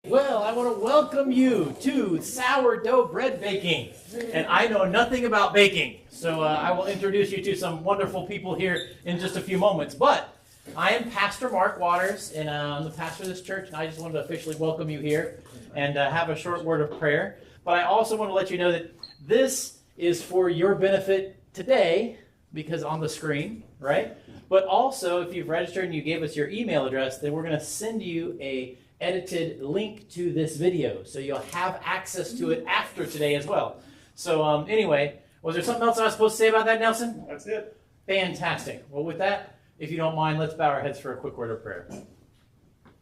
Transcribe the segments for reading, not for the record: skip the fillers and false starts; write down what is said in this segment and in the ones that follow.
Well, I want to welcome you to sourdough bread baking. And I know nothing about baking, so I will introduce you to some wonderful people here in just a few moments. But I am Pastor Mark Waters, and I'm the pastor of this church, and I just wanted to officially welcome you here and have a short word of prayer. But I also want to let you know that this is for your benefit today, because on the screen, right? But also, if you've registered and you gave us your email address, then we're going to send you a edited link to this video, so you'll have access to it after today as well. So anyway, was there something else I was supposed to say about that, Nelson? That's it. Fantastic. Well, with that, if you don't mind, let's bow our heads for a quick word of prayer.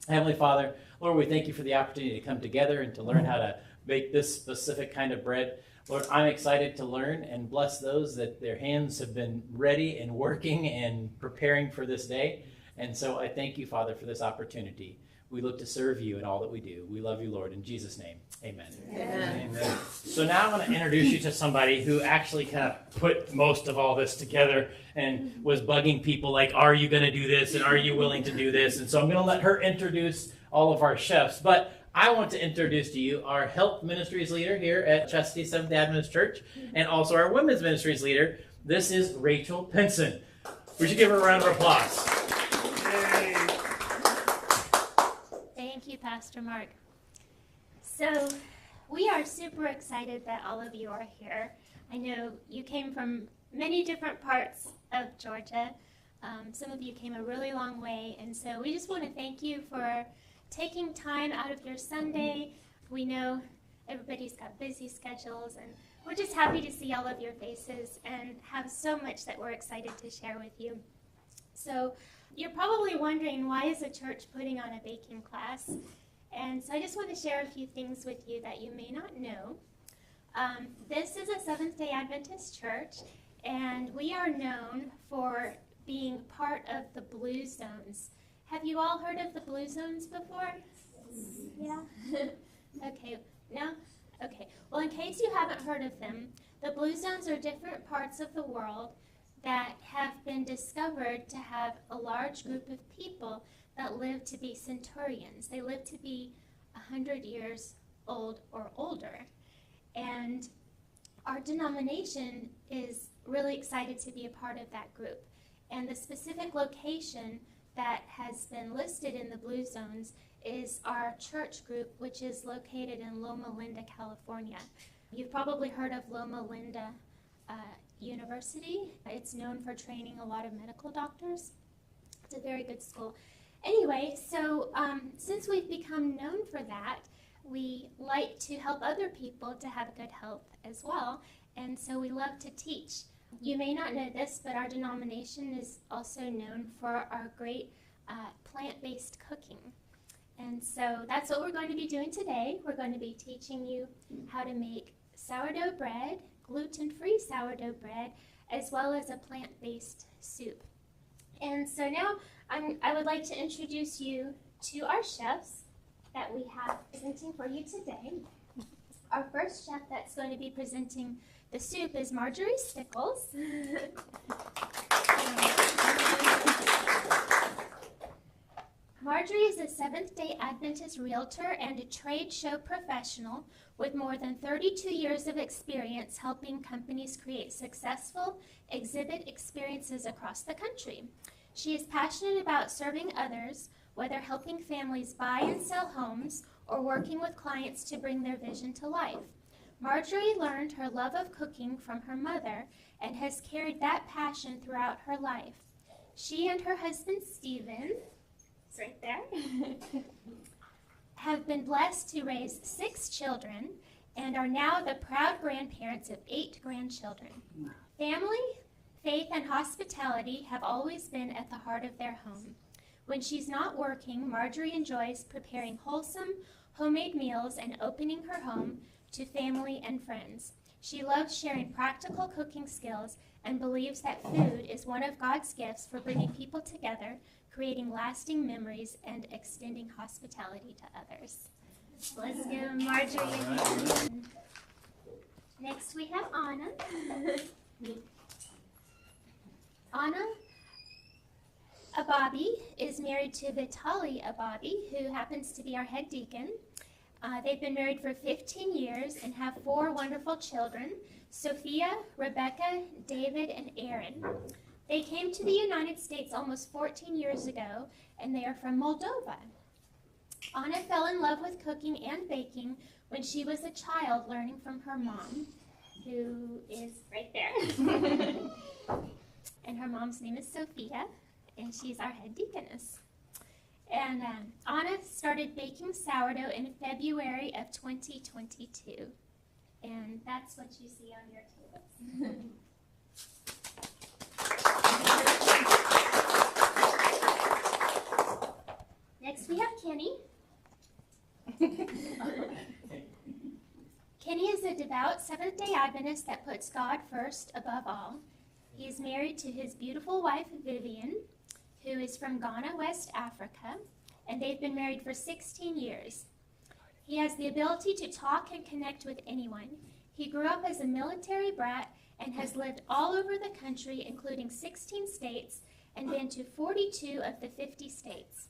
Heavenly Father, Lord, we thank you for the opportunity to come together and to learn how to bake this specific kind of bread. Lord, I'm excited to learn and bless those that their hands have been ready and working and preparing for this day. And so I thank you, Father, for this opportunity. We look to serve you in all that we do. We love you, Lord. In Jesus' name, amen. Amen. Amen. So now I want to introduce you to somebody who actually kind of put most of all this together and was bugging people like, are you going to do this? And are you willing to do this? And so I'm going to let her introduce all of our chefs. But I want to introduce to you our health ministries leader here at Chestatee SDA Adventist Church, and also our women's ministries leader. This is Rachel Pinson. We should give her a round of applause. Yay. Thank you, Pastor Mark. So, we are super excited that all of you are here. I know you came from many different parts of Georgia. Some of you came a really long way, and so we just want to thank you for taking time out of your Sunday. We know everybody's got busy schedules, and we're just happy to see all of your faces and have so much that we're excited to share with you. So, you're probably wondering, why is a church putting on a baking class? And so I just want to share a few things with you that you may not know. This is a Seventh-day Adventist church, and we are known for being part of the Blue Zones. Have you all heard of the Blue Zones before? Yeah? Okay. No? Okay. Well, in case you haven't heard of them, the Blue Zones are different parts of the world that have been discovered to have a large group of people that live to be centurions. They live to be 100 years old or older. And our denomination is really excited to be a part of that group. And the specific location that has been listed in the Blue Zones is our church group, which is located in Loma Linda, California. You've probably heard of Loma Linda University. It's known for training a lot of medical doctors. It's a very good school. Anyway, so since we've become known for that, we like to help other people to have good health as well, and so we love to teach. You may not know this, but our denomination is also known for our great plant-based cooking. And so that's what we're going to be doing today. We're going to be teaching you how to make sourdough bread, gluten-free sourdough bread, as well as a plant-based soup. And so now I would like to introduce you to our chefs that we have presenting for you today. Our first chef that's going to be presenting the soup is Marjorie Stickles. Marjorie is a Seventh-day Adventist realtor and a trade show professional with more than 32 years of experience helping companies create successful exhibit experiences across the country. She is passionate about serving others, whether helping families buy and sell homes or working with clients to bring their vision to life. Marjorie learned her love of cooking from her mother and has carried that passion throughout her life. She and her husband, Stephen, it's right there, have been blessed to raise 6 children and are now the proud grandparents of 8 grandchildren. Family, faith, and hospitality have always been at the heart of their home. When she's not working, Marjorie enjoys preparing wholesome, homemade meals and opening her home to family and friends. She loves sharing practical cooking skills and believes that food is one of God's gifts for bringing people together, creating lasting memories, and extending hospitality to others. Let's give Marjorie. Next we have Anna. Anna Ababi is married to Vitali Ababi, who happens to be our head deacon. They've been married for 15 years and have 4 wonderful children, Sophia, Rebecca, David, and Aaron. They came to the United States almost 14 years ago, and they are from Moldova. Anna fell in love with cooking and baking when she was a child, learning from her mom, who is right there. And her mom's name is Sophia, and she's our head deaconess. And Anna started baking sourdough in February of 2022. And that's what you see on your tables. Next we have Kenny. Kenny is a devout Seventh-day Adventist that puts God first above all. He is married to his beautiful wife, Vivian, who is from Ghana, West Africa, and they've been married for 16 years. He has the ability to talk and connect with anyone. He grew up as a military brat and has lived all over the country, including 16 states, and been to 42 of the 50 states.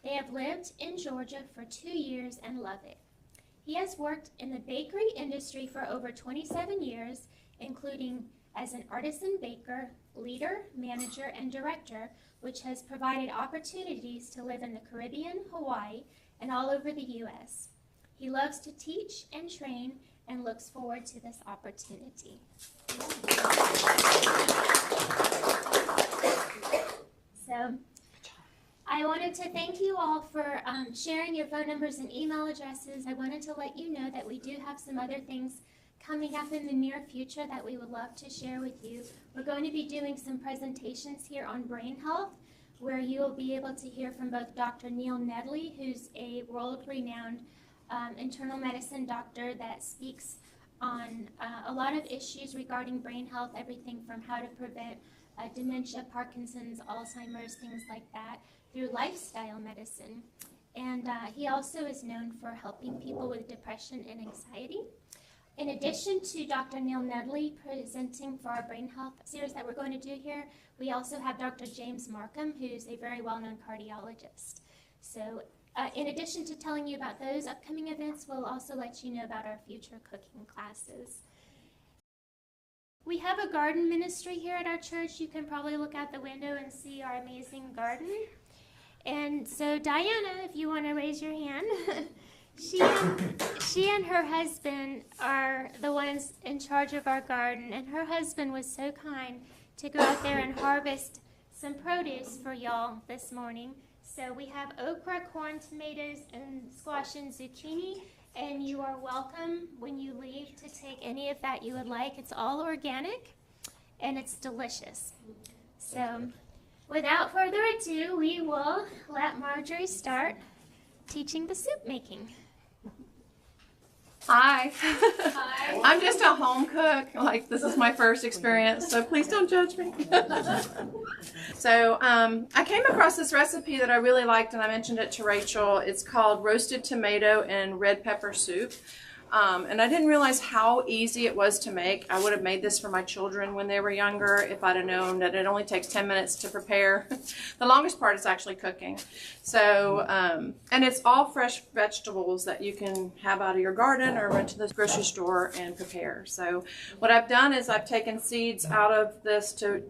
They have lived in Georgia for 2 years and love it. He has worked in the bakery industry for over 27 years, including as an artisan baker, leader, manager, and director, which has provided opportunities to live in the Caribbean, Hawaii, and all over the U.S. He loves to teach and train and looks forward to this opportunity. So, I wanted to thank you all for sharing your phone numbers and email addresses. I wanted to let you know that we do have some other things coming up in the near future that we would love to share with you. We're going to be doing some presentations here on brain health, where you will be able to hear from both Dr. Neil Nedley, who's a world-renowned internal medicine doctor that speaks on a lot of issues regarding brain health, everything from how to prevent dementia, Parkinson's, Alzheimer's, things like that, through lifestyle medicine. And he also is known for helping people with depression and anxiety. In addition to Dr. Neil Nedley presenting for our brain health series that we're going to do here, we also have Dr. James Markham, who's a very well-known cardiologist. So in addition to telling you about those upcoming events, we'll also let you know about our future cooking classes. We have a garden ministry here at our church. You can probably look out the window and see our amazing garden. And so Diana, if you want to raise your hand, she and her husband are the ones in charge of our garden, and her husband was so kind to go out there and harvest some produce for y'all this morning. So we have okra, corn, tomatoes, and squash and zucchini, and you are welcome when you leave to take any of that you would like. It's all organic, and it's delicious. So without further ado, we will let Marjorie start teaching the soup making. Hi. Hi. I'm just a home cook. Like, this is my first experience, so please don't judge me. So I came across this recipe that I really liked, and I mentioned it to Rachel. It's called roasted tomato and red pepper soup. And I didn't realize how easy it was to make. I would have made this for my children when they were younger if I'd have known that it only takes 10 minutes to prepare. The longest part is actually cooking. So, and it's all fresh vegetables that you can have out of your garden or run to the grocery store and prepare. So what I've done is I've taken seeds out of this to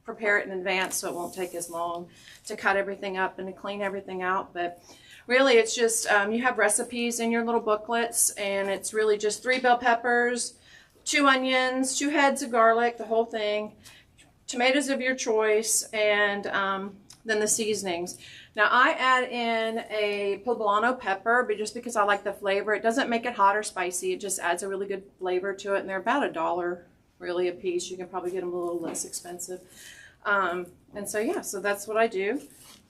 prepare it in advance so it won't take as long to cut everything up and to clean everything out. But really, it's just, you have recipes in your little booklets, and it's really just 3 bell peppers, 2 onions, 2 heads of garlic, the whole thing, tomatoes of your choice, and then the seasonings. Now, I add in a poblano pepper, but just because I like the flavor. It doesn't make it hot or spicy. It just adds a really good flavor to it, and they're about $1 really a piece. You can probably get them a little less expensive. And so, yeah, so that's what I do.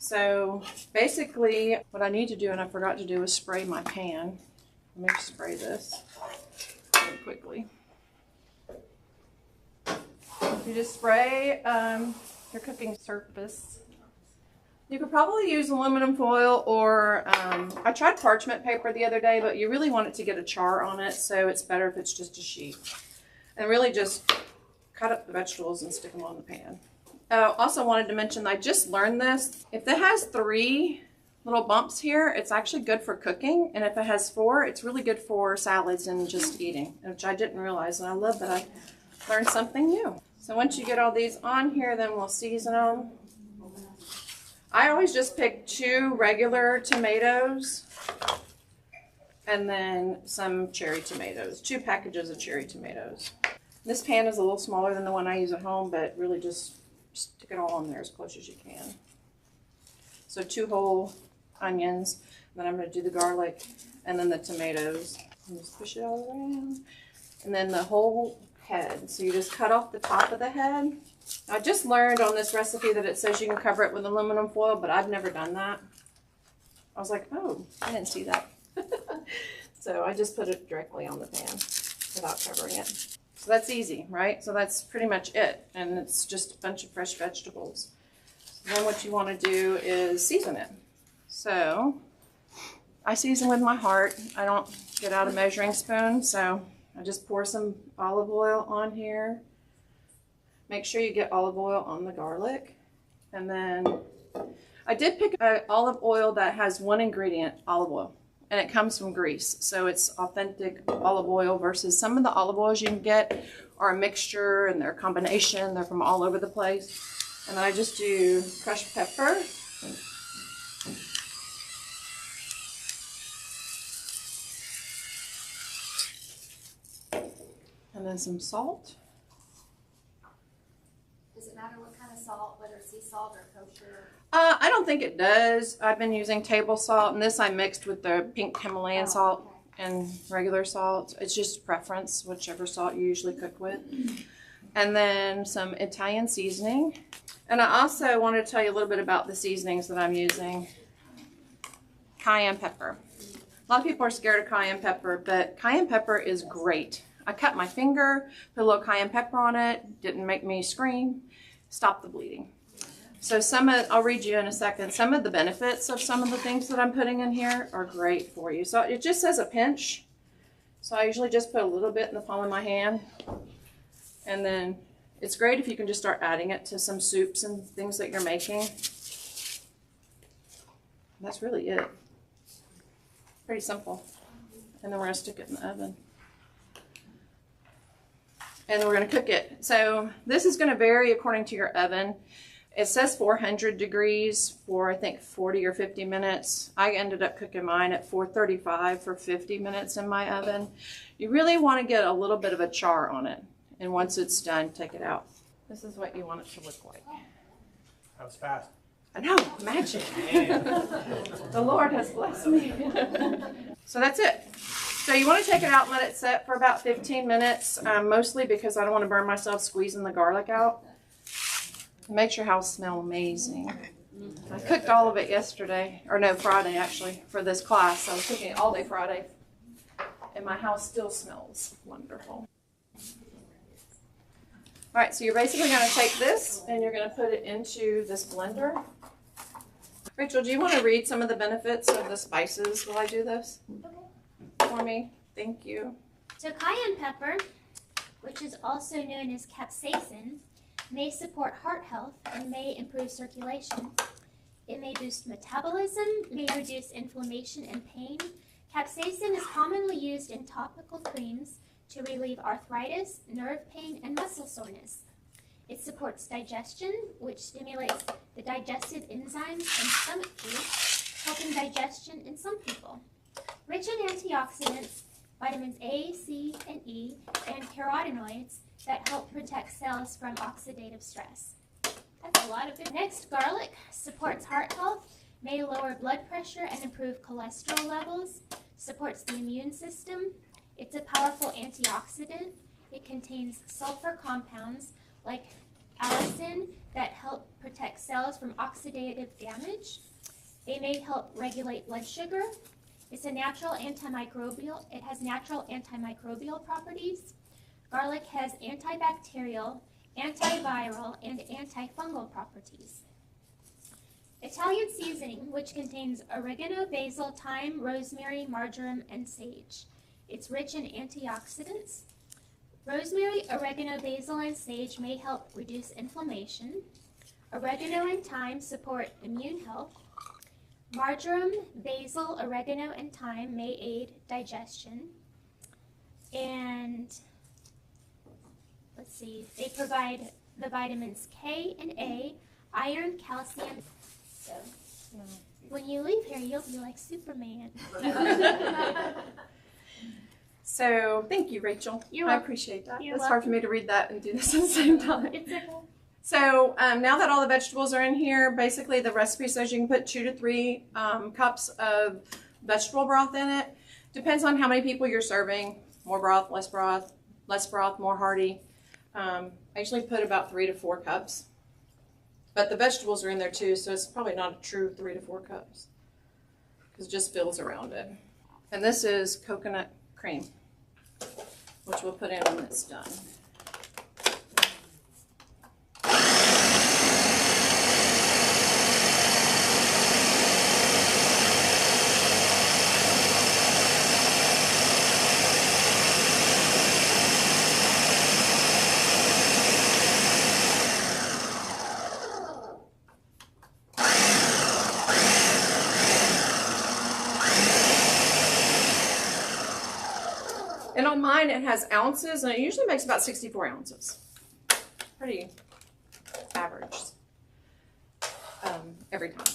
So basically what I need to do, and I forgot to do, is spray my pan. Let me spray this really quickly. You just spray your cooking surface. You could probably use aluminum foil, or I tried parchment paper the other day, but you really want it to get a char on it, so it's better if it's just a sheet. And really just cut up the vegetables and stick them on the pan. Also wanted to mention, I just learned this. If it has 3 little bumps here, it's actually good for cooking. And if it has 4, it's really good for salads and just eating, which I didn't realize. And I love that I learned something new. So once you get all these on here, then we'll season them. I always just pick 2 regular tomatoes and then some cherry tomatoes, 2 packages of cherry tomatoes. This pan is a little smaller than the one I use at home, but really just stick it all on there as close as you can. So 2 whole onions, then I'm going to do the garlic and then the tomatoes. And just push it all around. And then the whole head. So you just cut off the top of the head. I just learned on this recipe that it says you can cover it with aluminum foil, but I've never done that. I was like, oh, I didn't see that. So I just put it directly on the pan without covering it. So that's easy, right? So that's pretty much it. And it's just a bunch of fresh vegetables. So then what you want to do is season it. So I season with my heart. I don't get out a measuring spoon, so I just pour some olive oil on here. Make sure you get olive oil on the garlic. And then I did pick an olive oil that has 1 ingredient, olive oil, and it comes from Greece. So it's authentic olive oil versus some of the olive oils you can get are a mixture and they're a combination. They're from all over the place. And then I just do crushed pepper. And then some salt. Does it matter what kind of salt, whether it's sea salt or kosher? I don't think it does. I've been using table salt, and this I mixed with the pink Himalayan salt and regular salt. It's just preference, whichever salt you usually cook with. And then some Italian seasoning. And I also want to tell you a little bit about the seasonings that I'm using. Cayenne pepper. A lot of people are scared of cayenne pepper, but cayenne pepper is great. I cut my finger, put a little cayenne pepper on it, didn't make me scream, stopped the bleeding. So I'll read you in a second, some of the benefits of some of the things that I'm putting in here are great for you. So it just says a pinch. So I usually just put a little bit in the palm of my hand. And then it's great if you can just start adding it to some soups and things that you're making. That's really it. Pretty simple. And then we're going to stick it in the oven. And we're going to cook it. So this is going to vary according to your oven. It says 400 degrees for I think 40 or 50 minutes. I ended up cooking mine at 435 for 50 minutes in my oven. You really want to get a little bit of a char on it. And once it's done, take it out. This is what you want it to look like. That was fast. I know, magic. The Lord has blessed me. So that's it. So you want to take it out and let it set for about 15 minutes, mostly because I don't want to burn myself squeezing the garlic out. It makes your house smell amazing. I cooked all of it yesterday, or no, Friday actually, for this class. I was cooking it all day Friday, and my house still smells wonderful. All right, so you're basically going to take this and you're going to put it into this blender. Rachel, do you want to read some of the benefits of the spices while I do this? Okay. For me? Thank you. So cayenne pepper, which is also known as capsaicin, may support heart health and may improve circulation. It may boost metabolism, may reduce inflammation and pain. Capsaicin is commonly used in topical creams to relieve arthritis, nerve pain, and muscle soreness. It supports digestion, which stimulates the digestive enzymes in stomach food, helping digestion in some people. Rich in antioxidants, vitamins A, C, and E, and carotenoids that help protect cells from oxidative stress. That's a lot of good. Next, garlic supports heart health, may lower blood pressure and improve cholesterol levels, supports the immune system. It's a powerful antioxidant. It contains sulfur compounds like allicin that help protect cells from oxidative damage. They may help regulate blood sugar. It's a natural antimicrobial. It has natural antimicrobial properties. Garlic has antibacterial, antiviral, and antifungal properties. Italian seasoning, which contains oregano, basil, thyme, rosemary, marjoram, and sage. It's rich in antioxidants. Rosemary, oregano, basil, and sage may help reduce inflammation. Oregano and thyme support immune health. Marjoram, basil, oregano, and thyme may aid digestion. And let's see, they provide the vitamins K and A, iron, calcium. So when you leave here, you'll be like Superman. So thank you, Rachel. You're I welcome. appreciate that. You're It's hard for me to read that and do this at the same time. It's okay. So now that all the vegetables are in here, basically the recipe says you can put 2 to 3 cups of vegetable broth in it. Depends on how many people you're serving. More broth, less broth, more hearty. I usually put about 3 to 4 cups. But the vegetables are in there too, so it's probably not a true 3 to 4 cups. Because it just fills around it. And this is coconut cream, which we'll put in when it's done. And on mine, it has ounces, and it usually makes about 64 ounces. Pretty average every time,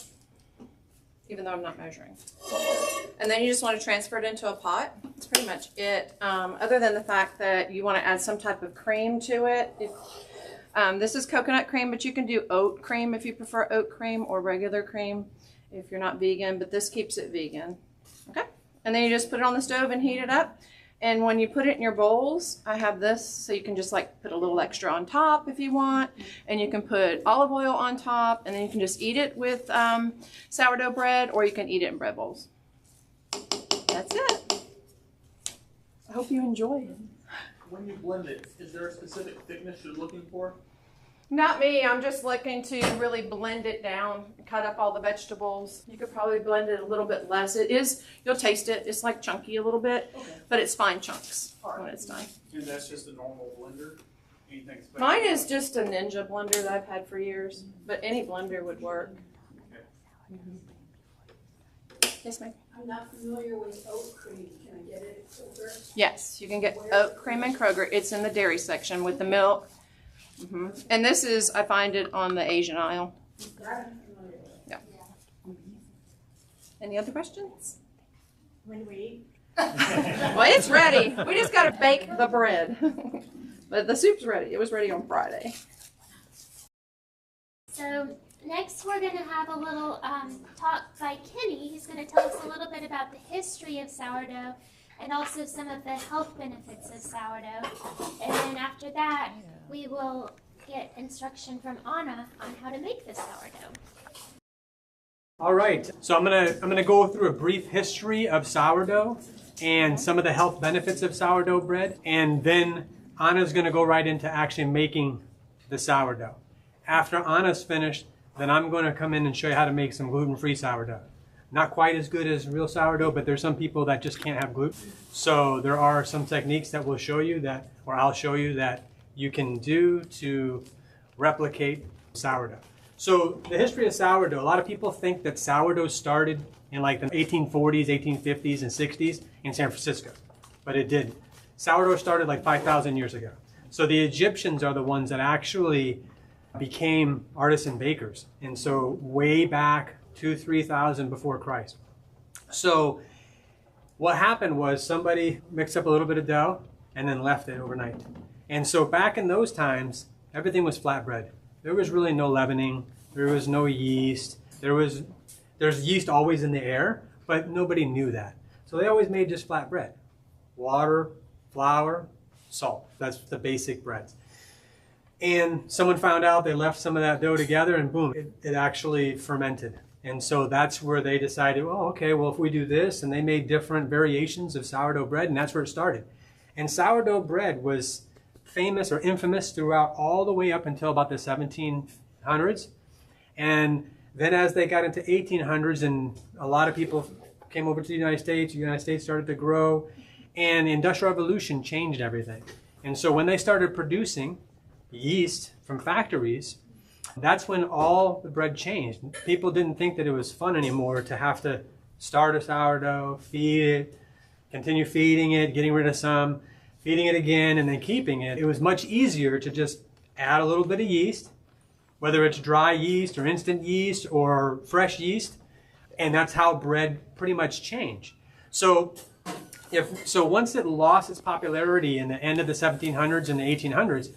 even though I'm not measuring. And then you just want to transfer it into a pot. That's pretty much it, other than the fact that you want to add some type of cream to it. This is coconut cream, but you can do oat cream if you prefer oat cream, or regular cream if you're not vegan, but this keeps it vegan. Okay, and then you just put it on the stove and heat it up. And when you put it in your bowls, I have this, so you can just like put a little extra on top if you want. And you can put olive oil on top, and then you can just eat it with sourdough bread, or you can eat it in bread bowls. That's it. I hope you enjoy it. When you blend it, is there a specific thickness you're looking for? Not me, I'm just looking to really blend it down, cut up all the vegetables. You could probably blend it a little bit less. It is, you'll taste it, it's like chunky a little bit, Okay. but it's fine chunks All right. when it's done. And that's just a normal blender? Anything special? Mine is just a Ninja blender that I've had for years, but any blender would work. Yes, ma'am. I'm not familiar with oat cream. Can I get it at Kroger? Yes, you can get oat cream in Kroger. It's in the dairy section with the milk. And this is, I find it on the Asian aisle. That I'm familiar with. Yeah. Any other questions? When we eat, Well, it's ready. We just got to bake the bread. But the soup's ready. It was ready on Friday. So next we're going to have a little talk by Kenny. He's going to tell us a little bit about the history of sourdough and also some of the health benefits of sourdough. And then after that, we will get instruction from Anna on how to make the sourdough. All right, so I'm gonna go through a brief history of sourdough and some of the health benefits of sourdough bread, and then Anna's gonna go right into actually making the sourdough. After Anna's finished, then I'm gonna come in and show you how to make some gluten-free sourdough. Not quite as good as real sourdough, but there's some people that just can't have gluten. So there are some techniques that we'll show you that, or I'll show you that you can do to replicate sourdough. So the history of sourdough, a lot of people think that sourdough started in like the 1840s, 1850s, and 60s in San Francisco, but it didn't. Sourdough started like 5,000 years ago. So the Egyptians are the ones that actually became artisan bakers. And so way back 2,000-3,000 before Christ. So what happened was somebody mixed up a little bit of dough and then left it overnight. And so back in those times, everything was flatbread. There was really no leavening. There was no yeast. There's yeast always in the air, but nobody knew that. So they always made just flat bread. Water, flour, salt. That's the basic breads. And someone found out, they left some of that dough together, and boom, it actually fermented. And so that's where they decided, oh, okay, well, if we do this, and they made different variations of sourdough bread, and that's where it started. And sourdough bread was famous or infamous throughout all the way up until about the 1700s. And then as they got into 1800s and a lot of people came over to the United States started to grow, and the Industrial Revolution changed everything. And so when they started producing yeast from factories, That's when all the bread changed. People didn't think that it was fun anymore to have to start a sourdough, feed it, continue feeding it, getting rid of some, feeding it again, and then keeping it. It was much easier to just add a little bit of yeast, whether it's dry yeast or instant yeast or fresh yeast, and that's how bread pretty much changed. So once it lost its popularity in the end of the 1700s and the 1800s,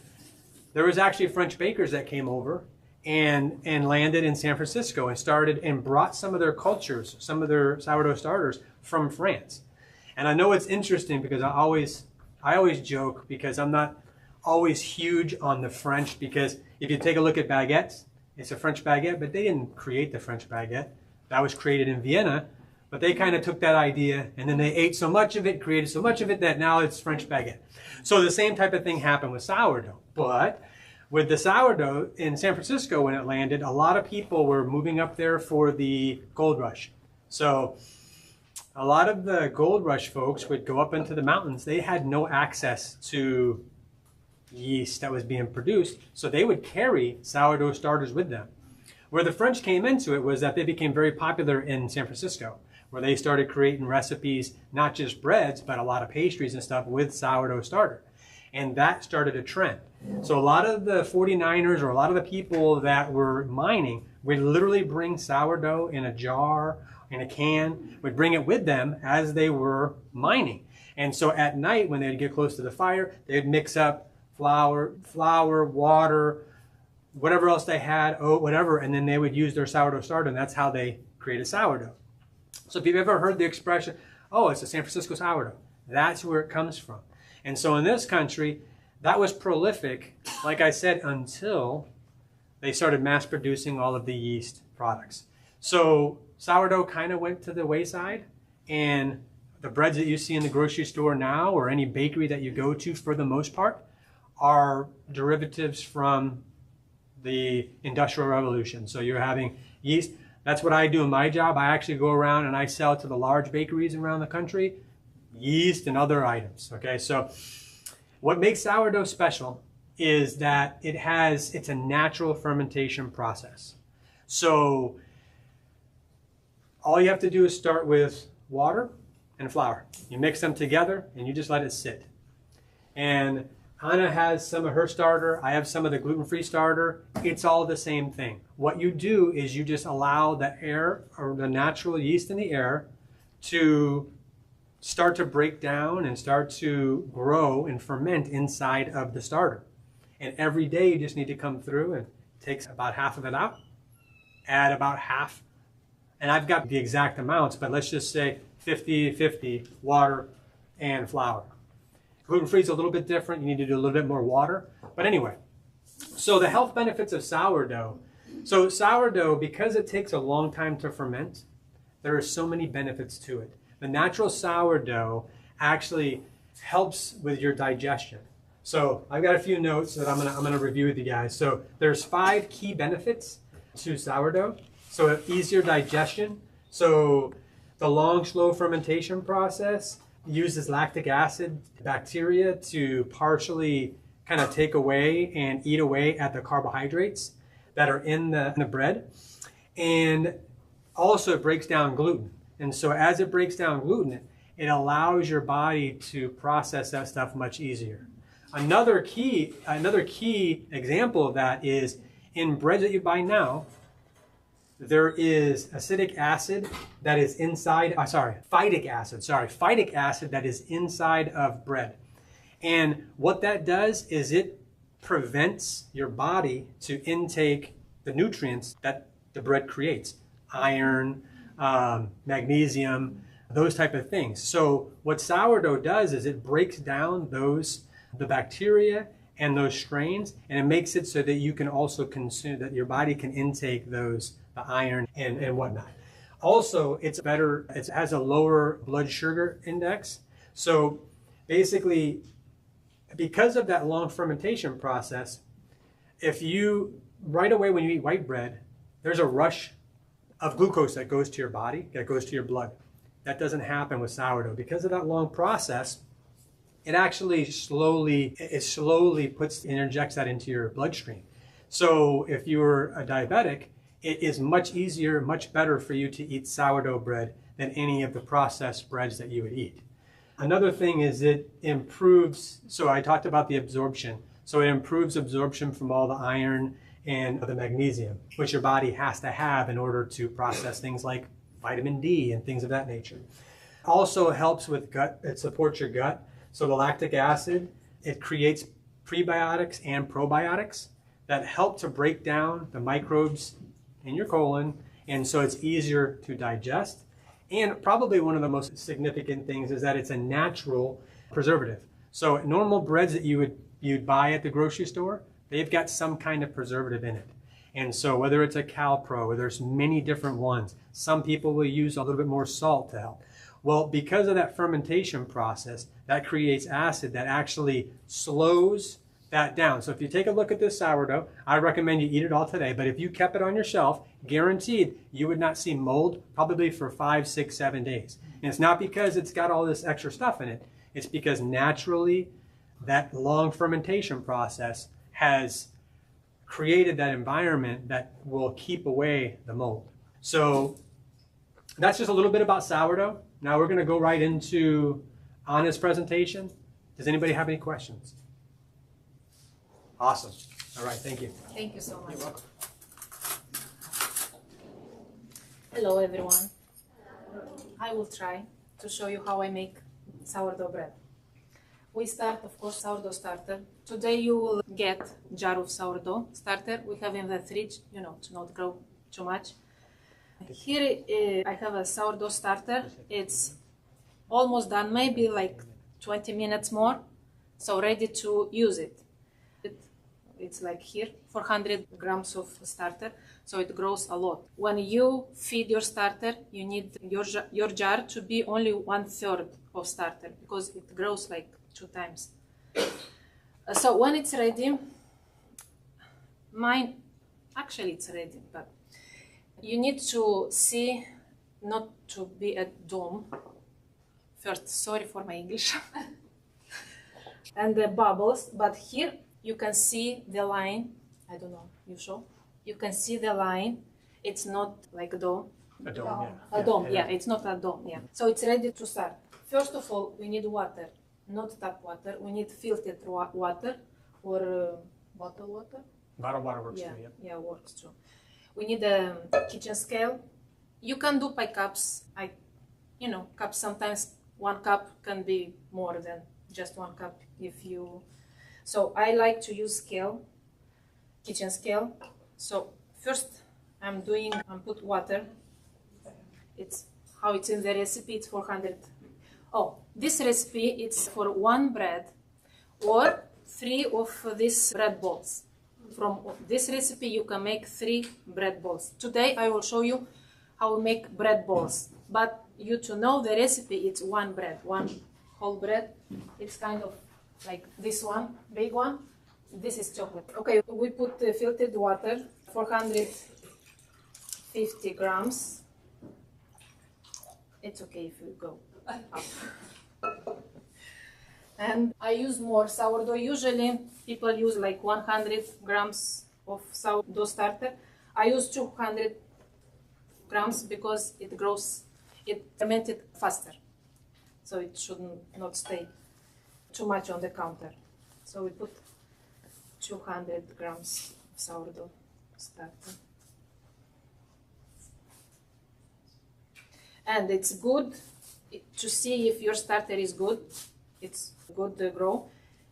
there was actually French bakers that came over and landed in San Francisco and started and brought some of their cultures, some of their sourdough starters from France. And I know it's interesting because I always joke because I'm not always huge on the French, because if you take a look at baguettes, it's a French baguette, but they didn't create the French baguette. That was created in Vienna, but they kind of took that idea and then they ate so much of it, created so much of it that now it's French baguette. So the same type of thing happened with sourdough. But with the sourdough in San Francisco when it landed, a lot of people were moving up there for the gold rush. So a lot of the gold rush folks would go up into the mountains. They had no access to yeast that was being produced, so they would carry sourdough starters with them. Where the French came into it was that they became very popular in San Francisco, where they started creating recipes, not just breads, but a lot of pastries and stuff with sourdough starter. And that started a trend. So a lot of the 49ers or a lot of the people that were mining would literally bring sourdough in a jar, in a can, would bring it with them as they were mining. And so at night when they'd get close to the fire, they'd mix up flour, water, whatever else they had, oat, whatever, and then they would use their sourdough starter, and that's how they created sourdough. So if you've ever heard the expression, oh, it's a San Francisco sourdough, that's where it comes from. And so in this country, that was prolific, like I said, until they started mass producing all of the yeast products. So sourdough kind of went to the wayside, and the breads that you see in the grocery store now or any bakery that you go to for the most part are derivatives from the Industrial Revolution. So you're having yeast. That's what I do in my job. I actually go around and I sell to the large bakeries around the country, yeast and other items. Okay, so what makes sourdough special is that it's a natural fermentation process. So all you have to do is start with water and flour. You mix them together and you just let it sit. And Anna has some of her starter. I have some of the gluten-free starter. It's all the same thing. What you do is you just allow the air or the natural yeast in the air to start to break down and start to grow and ferment inside of the starter. And every day you just need to come through and take about half of it out, add about half, and I've got the exact amounts, but let's just say 50-50 water and flour. Gluten-free is a little bit different. You need to do a little bit more water. But anyway, so the health benefits of sourdough. So sourdough, because it takes a long time to ferment, there are so many benefits to it. The natural sourdough actually helps with your digestion. So I've got a few notes that I'm gonna review with you guys. So there's 5 key benefits to sourdough. So easier digestion. So the long, slow fermentation process uses lactic acid bacteria to partially kind of take away and eat away at the carbohydrates that are in the bread. And also it breaks down gluten. And so as it breaks down gluten, it allows your body to process that stuff much easier. Another key example of that is in bread that you buy now, there is phytic acid that is inside that is inside of bread. And what that does is it prevents your body to intake the nutrients that the bread creates. Iron, magnesium, those type of things. So what sourdough does is it breaks down the bacteria and those strains, and it makes it so that you can also consume, that your body can intake those, the iron and whatnot. Also, it has a lower blood sugar index. So basically, because of that long fermentation process, right away when you eat white bread, there's a rush of glucose that goes to your body, that goes to your blood. That doesn't happen with sourdough. Because of that long process, it actually slowly injects that into your bloodstream. So if you're a diabetic, it is much easier, much better for you to eat sourdough bread than any of the processed breads that you would eat. Another thing is it improves, so I talked about the absorption. So it improves absorption from all the iron and the magnesium, which your body has to have in order to process things like vitamin D and things of that nature. Also helps with gut, it supports your gut. So the lactic acid, it creates prebiotics and probiotics that help to break down the microbes in your colon, and so it's easier to digest. And probably one of the most significant things is that it's a natural preservative. So normal breads that you'd buy at the grocery store, they've got some kind of preservative in it. And so whether it's a Calpro, or there's many different ones, some people will use a little bit more salt to help. Well, because of that fermentation process, that creates acid that actually slows that down. So if you take a look at this sourdough, I recommend you eat it all today, but if you kept it on your shelf, guaranteed you would not see mold probably for 5, 6, 7 days. And it's not because it's got all this extra stuff in it. It's because naturally that long fermentation process has created that environment that will keep away the mold. So that's just a little bit about sourdough. Now we're going to go right into Anna's presentation. Does anybody have any questions? Awesome. All right, thank you. Thank you so much. You're welcome. Hello everyone. I will try to show you how I make sourdough bread. We start, of course, sourdough starter. Today you will get jar of sourdough starter. We have in the fridge, to not grow too much. Here I have a sourdough starter. It's almost done, maybe like 20 minutes more. So ready to use it. It's like here, 400 grams of starter, so it grows a lot. When you feed your starter, you need your jar to be only 1/3 of starter because it grows like 2 times. So when it's ready, actually it's ready, but you need to see not to be a dome. First, sorry for my English. And the bubbles, but here you can see the line. I don't know, you show? You can see the line. It's not like a dome. A dome, yeah. A dome, yeah, it's not a dome, yeah. So it's ready to start. First of all, we need water, not tap water. We need filtered water or bottled water. Bottled water works Yeah, too, yeah. yeah, works too. We need a kitchen scale. You can do by cups. Cups sometimes 1 cup can be more than just 1 cup if you. So I like to use scale, kitchen scale. So first I'm put water. It's how it's in the recipe, it's 400. Oh, this recipe, it's for 1 bread or 3 of these bread balls. From this recipe you can make 3 bread balls. Today I will show you how we make bread balls. But you to know the recipe, it's 1 bread, 1 whole bread. It's kind of like this one, big one. This is chocolate. Okay, we put filtered water, 450 grams. It's okay if you go up. And I use more sourdough. Usually people use like 100 grams of sourdough starter. I use 200 grams because it fermented faster. So it should not stay too much on the counter. So we put 200 grams of sourdough starter. And it's good to see if your starter is good. It's good to grow.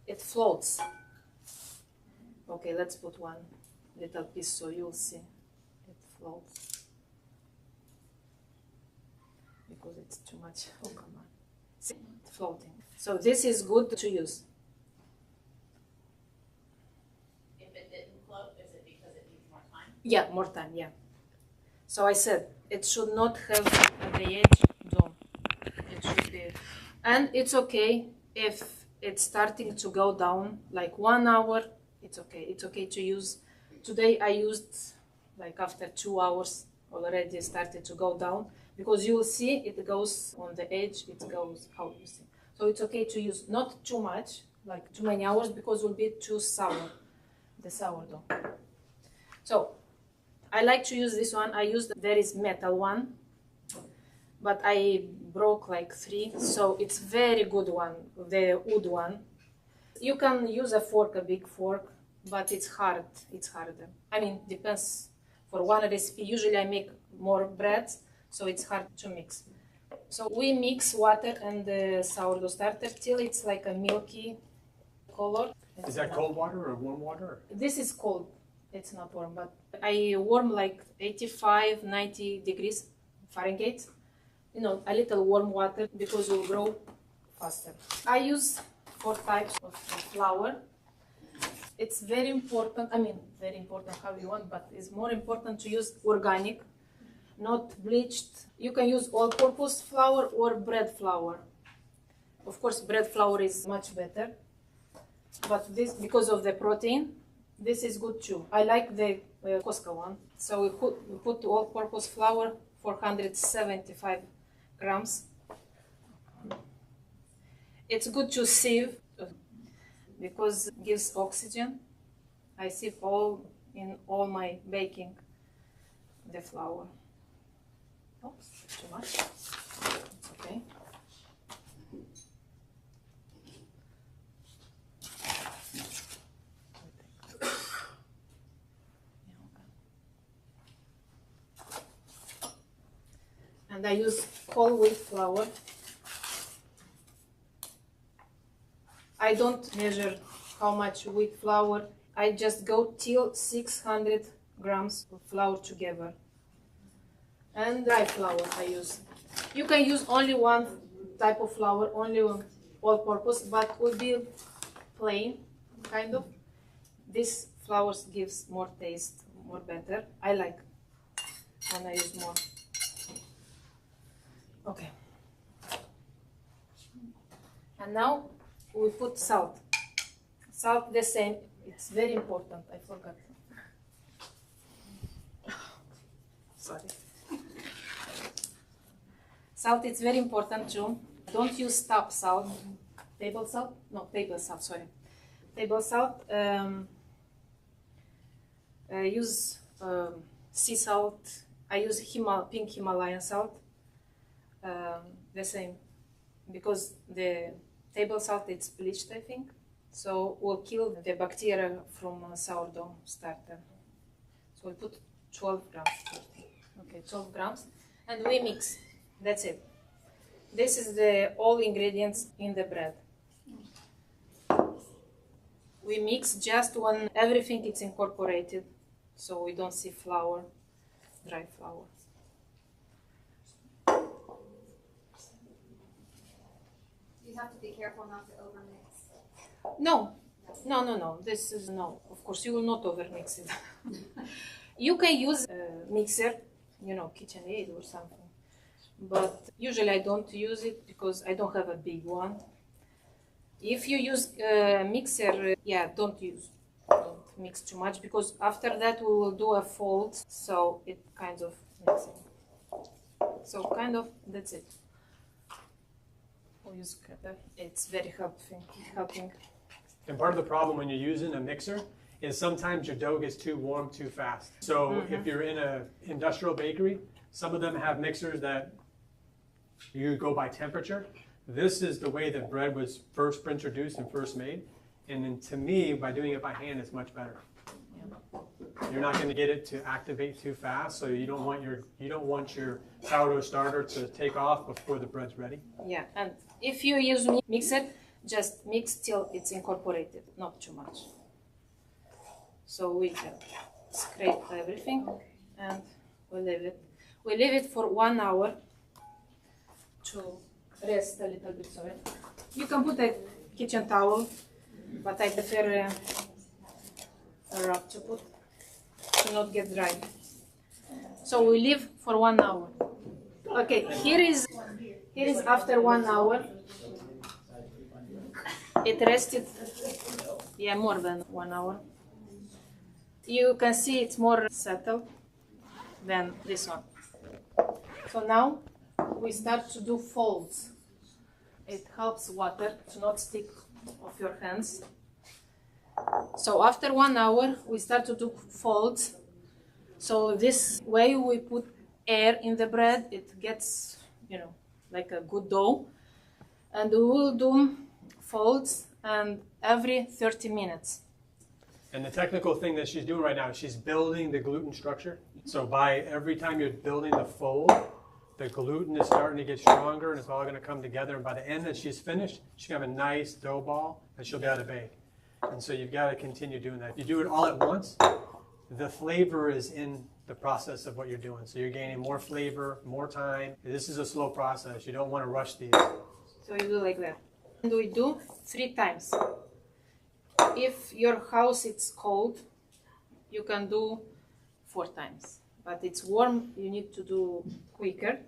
It floats. Okay, let's put 1 little piece so you'll see it floats. Because it's too much. Oh, come on. See, it's floating. So this is good to use. If it didn't float, is it because it needs more time? Yeah, more time, yeah. So I said, it should not have at the edge dome. It should be. And it's okay if it's starting to go down, like 1 hour, it's okay. It's okay to use. Today I used, like after 2 hours, already started to go down. Because you will see it goes on the edge, it goes out, you see. So it's okay to use not too much, like too many hours, because it will be too sour, the sourdough. So I like to use this one. I used, there is metal one, but I broke like 3, so it's very good one, the wood one. You can use a fork, a big fork, but it's hard, it's harder. I mean, depends. For one recipe, usually I make more breads, so it's hard to mix. So we mix water and the sourdough starter till it's like a milky color. Is that cold water or warm water? This is cold, it's not warm, but I warm like 85, 90 degrees Fahrenheit. You know, a little warm water because it will grow faster. I use 4 types of flour. It's very important, I mean, very important how you want, but it's more important to use organic, not bleached. You can use all-purpose flour or bread flour. Of course, bread flour is much better, but this, because of the protein, this is good too. I like the Costco one. So we put all-purpose flour, 475 grams. It's good to sieve because it gives oxygen. I sieve in all my baking the flour. Oops, too much. It's okay. And I use whole wheat flour. I don't measure how much wheat flour. I just go till 600 grams of flour together. And dry flour I use. You can use only one type of flour, only all-purpose, but would be plain, kind of. This flour gives more taste, more better. I like when I use more. Okay. And now we put salt. Salt the same, it's very important, I forgot. Sorry. Salt is very important too. Don't use tap salt. Table salt? No, table salt, sorry. Table salt. Use sea salt. I use pink Himalayan salt. The same. Because the table salt it's bleached, I think. So will kill the bacteria from sourdough starter. So we put 12 grams. Okay, 12 grams. And we mix. That's it. This is the all ingredients in the bread. We mix just when everything is incorporated, so we don't see flour, dry flour. You have to be careful not to overmix. No. This is no. Of course, you will not overmix it. You can use a mixer, KitchenAid or something. But usually I don't use it because I don't have a big one. If you use a mixer, don't mix too much because after that we will do a fold, so it kind of mixing. So kind of that's it. We'll use cutter. It's very helping. And part of the problem when you're using a mixer is sometimes your dough gets too warm too fast. So if you're in an industrial bakery, some of them have mixers that you go by temperature. This is the way that bread was first introduced and first made. And then to me, by doing it by hand, it's much better. Yeah. You're not going to get it to activate too fast, so you don't want your sourdough starter to take off before the bread's ready. Yeah, and if you use mixer, just mix till it's incorporated, not too much. So we can scrape everything and we leave it. We leave it for 1 hour to rest a little bit. Sorry. You can put a kitchen towel, but I prefer a wrap to put to not get dry. So we leave for 1 hour. Okay, here is after 1 hour. It rested, more than 1 hour. You can see it's more settled than this one. So now we start to do folds. It helps water to not stick off your hands. So after 1 hour, we start to do folds. So this way we put air in the bread, it gets, you know, like a good dough. And we will do folds and every 30 minutes. And the technical thing that she's doing right now, she's building the gluten structure. So by every time you're building the fold, the gluten is starting to get stronger and it's all going to come together. And by the end that she's finished, she's going to have a nice dough ball that she'll be able to bake. And so you've got to continue doing that. If you do it all at once, the flavor is in the process of what you're doing. So you're gaining more flavor, more time. This is a slow process. You don't want to rush these. So you do like that. And we do 3 times. If your house is cold, you can do 4 times. But it's warm, you need to do quicker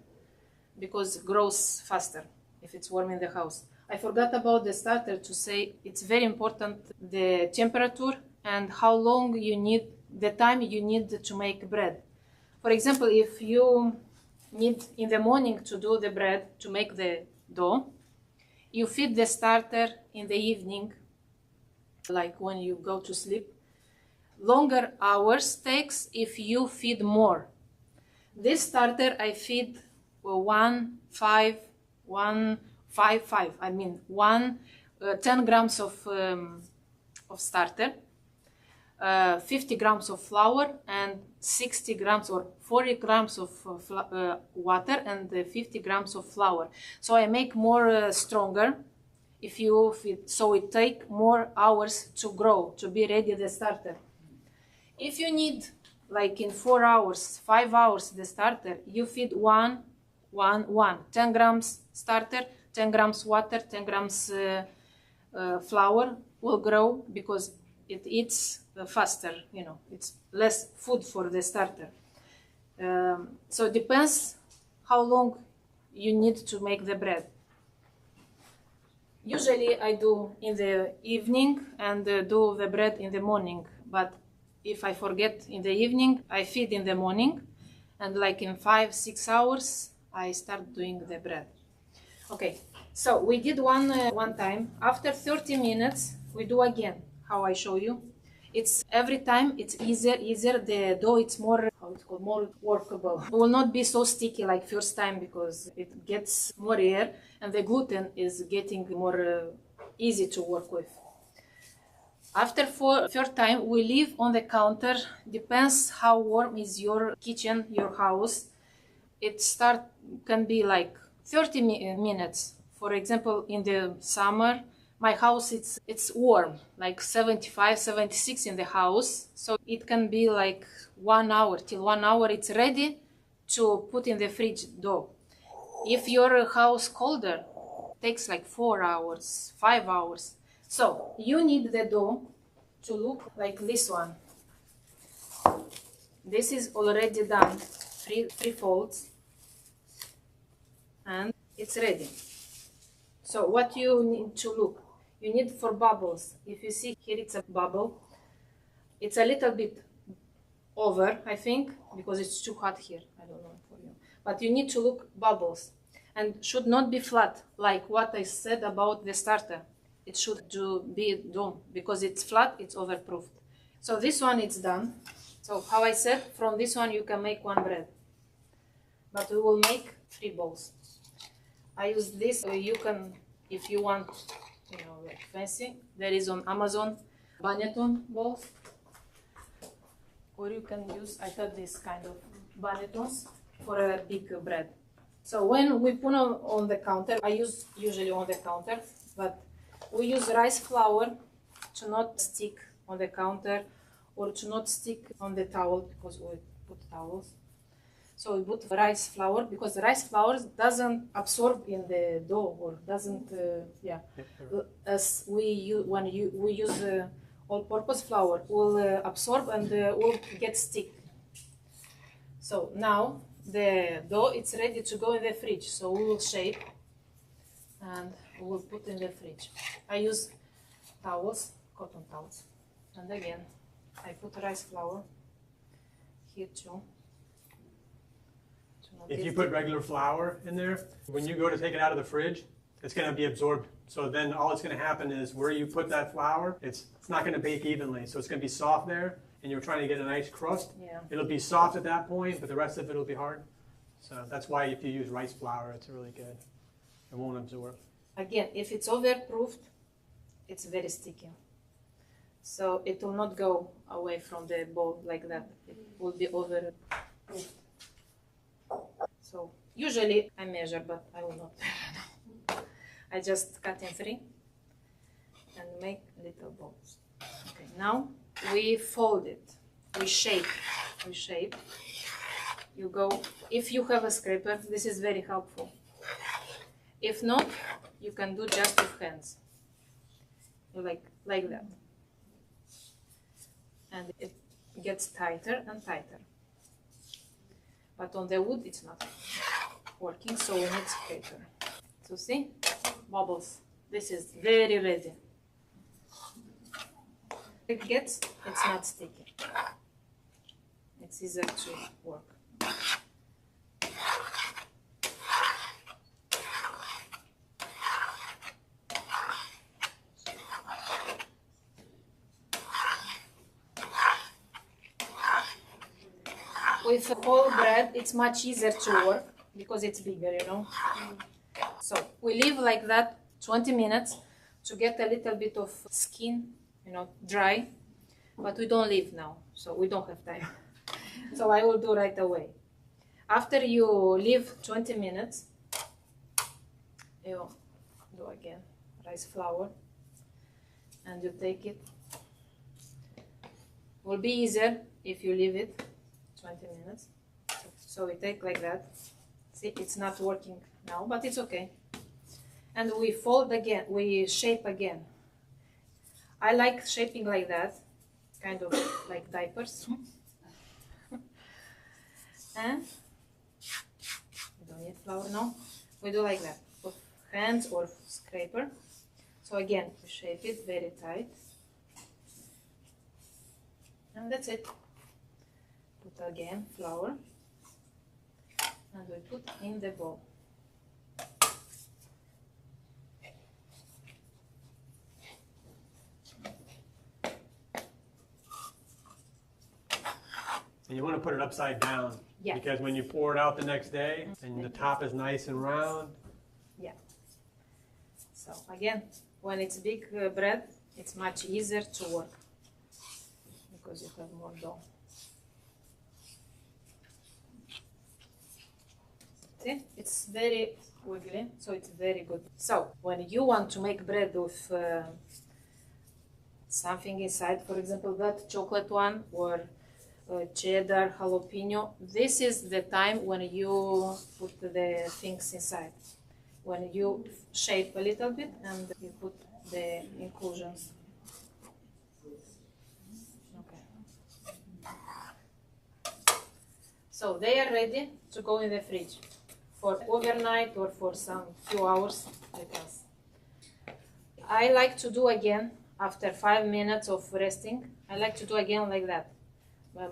because it grows faster if it's warm in the house. I forgot about the starter to say it's very important the temperature and how long you need, the time you need to make bread. For example, if you need in the morning to do the bread, to make the dough, you feed the starter in the evening, like when you go to sleep. Longer hours takes if you feed more. This starter I feed 10 grams of starter, 50 grams of flour, and 60 grams or 40 grams of water, and 50 grams of flour. So I make more stronger if you feed, so it take more hours to grow, to be ready the starter. If you need, like in 4 hours, 5 hours the starter, you feed 10 grams starter, 10 grams water, 10 grams flour will grow because it eats faster, you know, it's less food for the starter. So it depends how long you need to make the bread. Usually I do in the evening and do the bread in the morning, but if I forget in the evening, I feed in the morning, and like in 5-6 hours, I start doing the bread. Okay, so we did one time. After 30 minutes, we do again, how I show you. It's every time it's easier. The dough it's more, how it's called, more workable. It will not be so sticky like first time because it gets more air and the gluten is getting more easy to work with. After third time, we leave on the counter. Depends how warm is your kitchen, your house. It can be like 30 minutes. For example, in the summer, my house it's warm, like 75, 76 in the house. So it can be like 1 hour. Till 1 hour, it's ready to put in the fridge dough. If your house colder, it takes like 4 hours, 5 hours. So you need the dough to look like this one. This is already done, three folds, and it's ready. So what you need to look, you need for bubbles. If you see here, it's a bubble. It's a little bit over, I think, because it's too hot here. I don't know for you, but you need to look bubbles, and should not be flat like what I said about the starter. It should be done because it's flat, it's overproofed. So this one is done. So how I said, from this one you can make 1 bread, but we will make 3 balls. I use this, so you can, if you want, you know, like fancy, there is on Amazon Banneton balls, or you can use, I got this kind of Bannetons for a big bread. So when we put on the counter, I use usually on the counter, but we use rice flour to not stick on the counter or to not stick on the towel because we put towels. So we put rice flour because the rice flour doesn't absorb in the dough or doesn't, as we use, we use all-purpose flour, will absorb and will get stick. So now the dough it's ready to go in the fridge. So we will shape and we will put in the fridge. I use towels, cotton towels, and again I put rice flour here too. If you put regular flour in there, when you go to take it out of the fridge, it's going to be absorbed. So then all it's going to happen is where you put that flour, it's not going to bake evenly. So it's going to be soft there, and you're trying to get a nice crust, Yeah. it'll be soft at that point, but the rest of it will be hard. So that's why if you use rice flour, it's really good. It won't absorb. Again, if it's overproofed, it's very sticky. So it will not go away from the bowl like that. It will be overproofed. So usually I measure, but I will not. I just cut in 3 and make little balls. Okay, now we fold it. We shape. We shape. You go, if you have a scraper, this is very helpful. If not, you can do just with hands. Like that. And it gets tighter and tighter. But on the wood, it's not working, so we need scraper. So see, bubbles. This is very ready. It's not sticky. It's easier to work. With whole bread, it's much easier to work because it's bigger, you know. So we leave like that 20 minutes to get a little bit of skin, you know, dry. But we don't leave now, so we don't have time. So I will do right away. After you leave 20 minutes, you do again rice flour, and you take it. Will be easier if you leave it 20 minutes. So we take like that. See, it's not working now, but it's okay. And we fold again, we shape again. I like shaping like that, kind of like diapers. And we don't need flour now. We do like that, with hands or scraper. So again, we shape it very tight. And that's it. Put again flour, and we put in the bowl. And you want to put it upside down. Yeah. Because when you pour it out the next day, and the top is nice and round. Yeah. So again, when it's big bread, it's much easier to work because you have more dough. See, it's very wiggly, so it's very good. So when you want to make bread with something inside, for example, that chocolate one or cheddar, jalapeno, this is the time when you put the things inside. When you shape a little bit and you put the inclusions. Okay. So they are ready to go in the fridge for overnight or for some few hours, depends. I like to do again after 5 minutes of resting. I like to do again like that.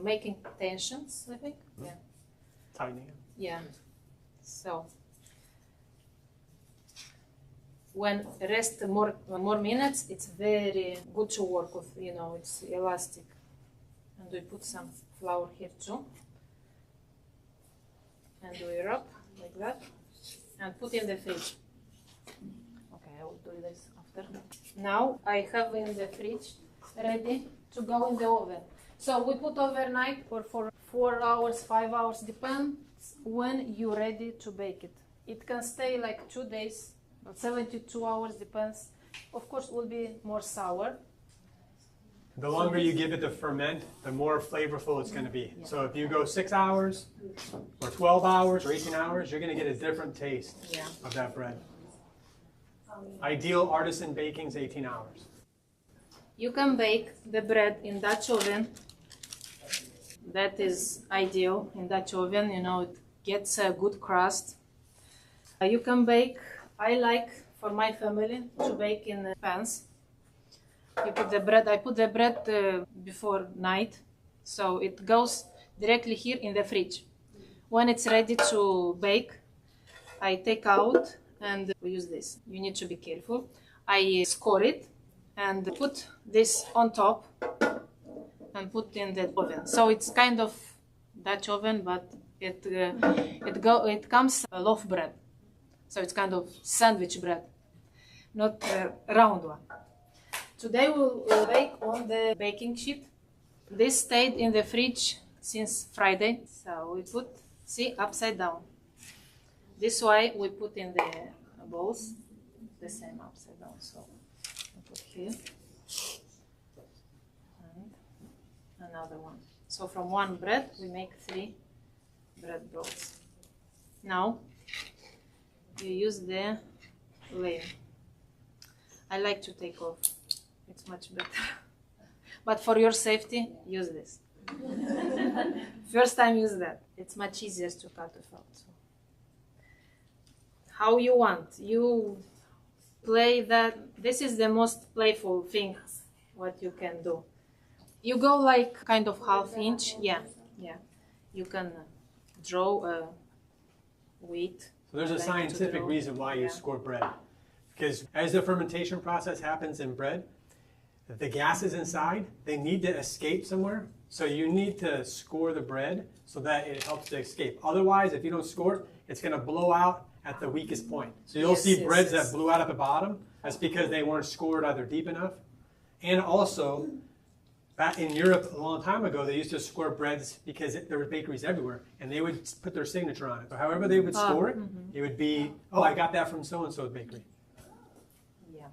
Making tensions, I think. Yeah. Tightening. Yeah. So when rest more minutes, it's very good to work with. You know, it's elastic. And we put some flour here too. And we wrap like that and put in the fridge. Okay, I will do this after. Now I have in the fridge ready to go in the oven. So we put overnight or for 4 hours, 5 hours, depends when you're ready to bake it. It can stay like 2 days, but 72 hours depends. Of course, it will be more sour. The longer you give it to ferment, the more flavorful it's going to be. So if you go 6 hours, or 12 hours, or 18 hours, you're going to get a different taste of that bread. Ideal artisan baking is 18 hours. You can bake the bread in Dutch oven. That is ideal in Dutch oven. You know, it gets a good crust. You can bake, I like for my family to bake in pans. You put the bread, I put the bread before night, so it goes directly here in the fridge. When it's ready to bake, I take out and we use this. You need to be careful. I score it and put this on top and put in the oven. So it's kind of Dutch oven, but it comes a loaf bread. So it's kind of sandwich bread, not a round one. Today we'll bake on the baking sheet. This stayed in the fridge since Friday, so we put, see, upside down. This way we put in the bowls, the same upside down. So we put here and another one. So from one bread we make 3 bread rolls. Now you use the layer. I like to take off. It's much better. But for your safety, use this. First time use that. It's much easier to cut it out. So. How you want. You play that. This is the most playful thing what you can do. You go like kind of ½ inch. Yeah. You can draw a wheat. So there's a scientific reason why you score bread. Because as the fermentation process happens in bread, the gases inside, they need to escape somewhere. So you need to score the bread so that it helps to escape. Otherwise, if you don't score, it's going to blow out at the weakest point. So you'll see breads that blew out at the bottom. That's because they weren't scored either deep enough. And also, back in Europe a long time ago, they used to score breads because there were bakeries everywhere, and they would put their signature on it. But however they would score it, it would be, oh, I got that from so-and-so's bakery. Yeah.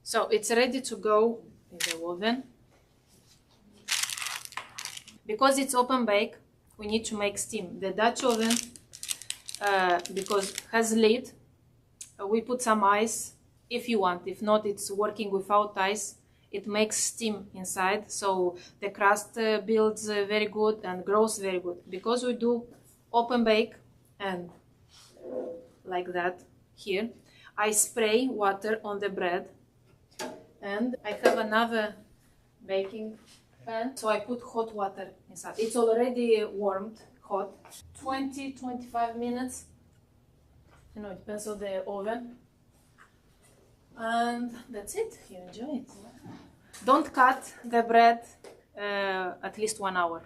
So it's ready to go in the oven. Because it's open bake, we need to make steam. The Dutch oven, because it has lid, we put some ice if you want. If not, it's working without ice. It makes steam inside, so the crust builds very good and grows very good. Because we do open bake and like that here, I spray water on the bread, and I have another baking pan, so I put hot water inside. It's already warmed, hot, 20-25 minutes. You know, it depends on the oven. And that's it. You enjoy it. Don't cut the bread at least 1 hour,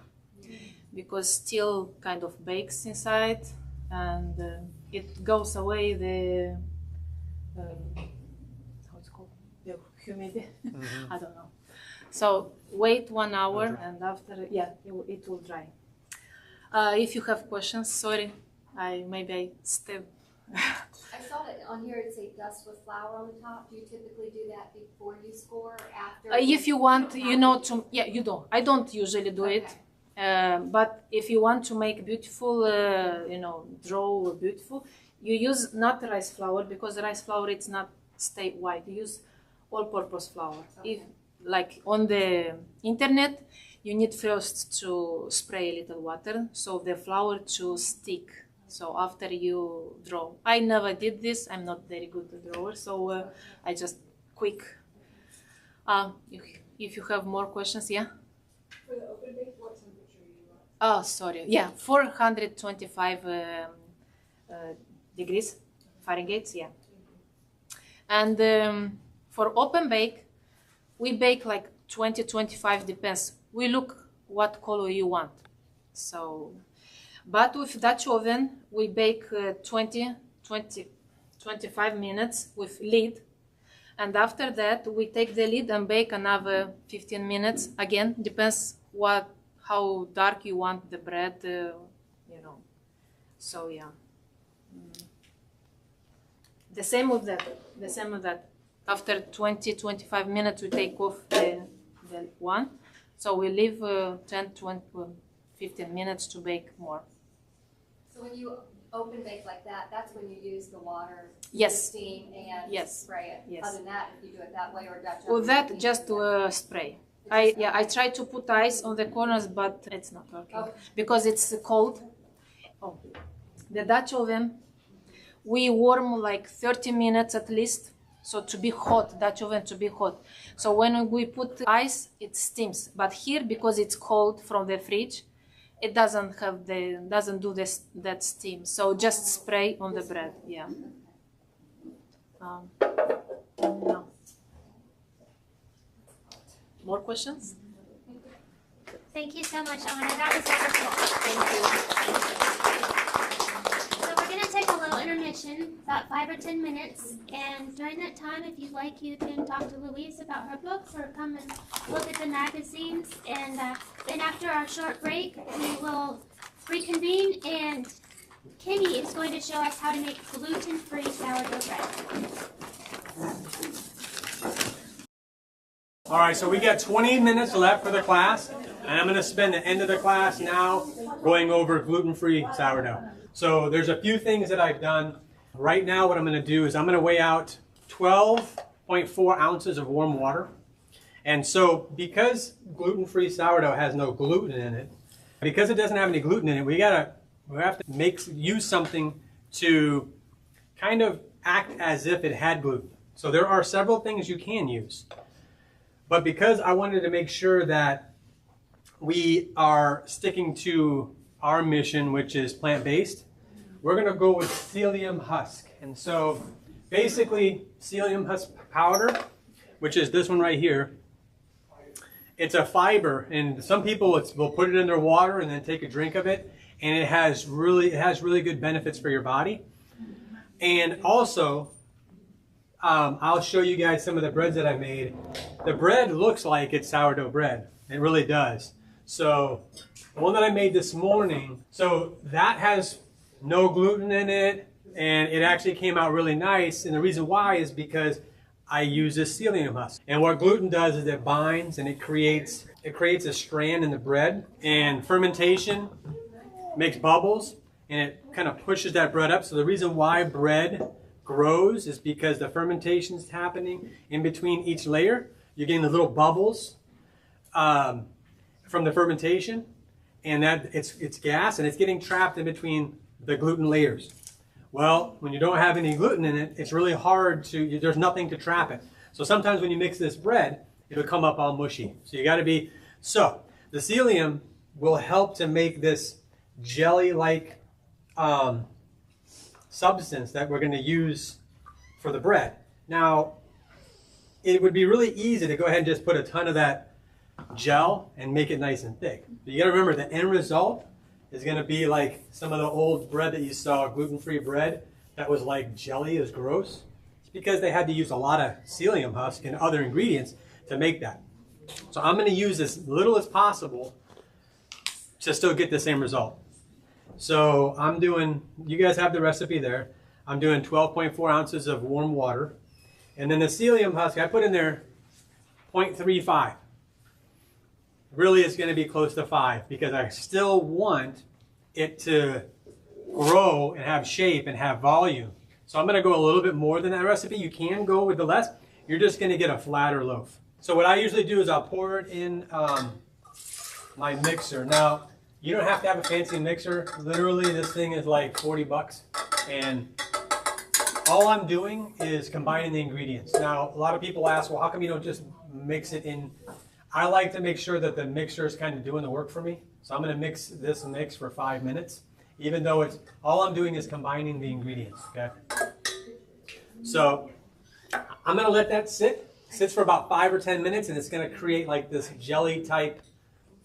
because still kind of bakes inside, and it goes away the how it's called, the humidity. I don't know. So wait 1 hour, and after, it will dry. If you have questions, sorry, maybe I step. I saw that on here it say dust with flour on the top. Do you typically do that before you score or after? If you want, you don't. I don't usually do it. But if you want to make beautiful, draw beautiful, you use not rice flour, because rice flour it's not stay white. You use all-purpose flour. If like on the internet, you need first to spray a little water so the flour to stick. So after you draw, I never did this. I'm not very good drawer, so I just quick. If you have more questions, yeah. For the open bake, what temperature you want? Oh, sorry. Yeah, 425 degrees Fahrenheit. Yeah. And for open bake, we bake like 20-25, depends. We look what color you want. So. But with Dutch oven, we bake 25 minutes with lid. And after that, we take the lid and bake another 15 minutes. Again, depends how dark you want the bread, So, yeah. The same with that. After 20-25 minutes, we take off the one. So we leave 10-15 minutes to bake more. So when you open bake like that, that's when you use the water, Yes. steam, and Yes. spray it. Yes. Other than that, if you do it that way or Dutch With oven, that, you just spray. I try to put ice on the corners, but it's not working because it's cold. Oh, the Dutch oven, we warm like 30 minutes at least. So to be hot, Dutch oven to be hot. So when we put ice, it steams. But here, because it's cold from the fridge, it doesn't do that steam. So just spray on the bread. Yeah. No. More questions? Thank you so much, Anna. That was wonderful. So we're going to take a little intermission, about 5 or 10 minutes. And during that time, if you'd like, you can talk to Louise about her books or come and look at the magazines. And then after our short break, we will reconvene, and Kimmy is going to show us how to make gluten-free sourdough bread. All right, so we got 20 minutes left for the class, and I'm going to spend the end of the class now going over gluten-free sourdough. So there's a few things that I've done. Right now what I'm going to do is I'm going to weigh out 12.4 ounces of warm water. And so because gluten-free sourdough has no gluten in it, because it doesn't have any gluten in it, we have to use something to kind of act as if it had gluten. So there are several things you can use. But because I wanted to make sure that we are sticking to our mission, which is plant-based, we're going to go with psyllium husk. And so basically psyllium husk powder, which is this one right here, it's a fiber, and some people will put it in their water and then take a drink of it, and it has really good benefits for your body. And also, I'll show you guys some of the breads that I made. The bread looks like it's sourdough bread. It really does. So the one that I made this morning, so that has no gluten in it, and it actually came out really nice. And the reason why is because I use this psyllium husk. And what gluten does is it binds and it creates a strand in the bread. And fermentation makes bubbles, and it kind of pushes that bread up. So the reason why bread grows is because the fermentation is happening in between each layer. You're getting the little bubbles from the fermentation, and that it's gas, and it's getting trapped in between the gluten layers. Well, when you don't have any gluten in it, it's really hard to, there's nothing to trap it. So sometimes when you mix this bread, it'll come up all mushy. So you got to be, so the psyllium will help to make this jelly-like substance that we're going to use for the bread. Now, it would be really easy to go ahead and just put a ton of that gel and make it nice and thick. But you got to remember, the end result is going to be like some of the old bread that you saw, gluten-free bread, that was like jelly, is gross. It's because they had to use a lot of psyllium husk and other ingredients to make that. So I'm going to use as little as possible to still get the same result. So I'm doing, you guys have the recipe there. I'm doing 12.4 ounces of warm water. And then the psyllium husk, I put in there 0.35. Really, it's going to be close to 5 because I still want it to grow and have shape and have volume. So I'm going to go a little bit more than that recipe. You can go with the less. You're just going to get a flatter loaf. So what I usually do is I'll pour it in my mixer. Now, you don't have to have a fancy mixer. Literally, this thing is like 40 bucks. And all I'm doing is combining the ingredients. Now, a lot of people ask, well, how come you don't just mix it in? I like to make sure that the mixer is kind of doing the work for me. So I'm going to mix this mix for 5 minutes, even though it's all I'm doing is combining the ingredients. Okay. So I'm going to let that sit. Sits for about 5 or 10 minutes, and it's going to create like this jelly type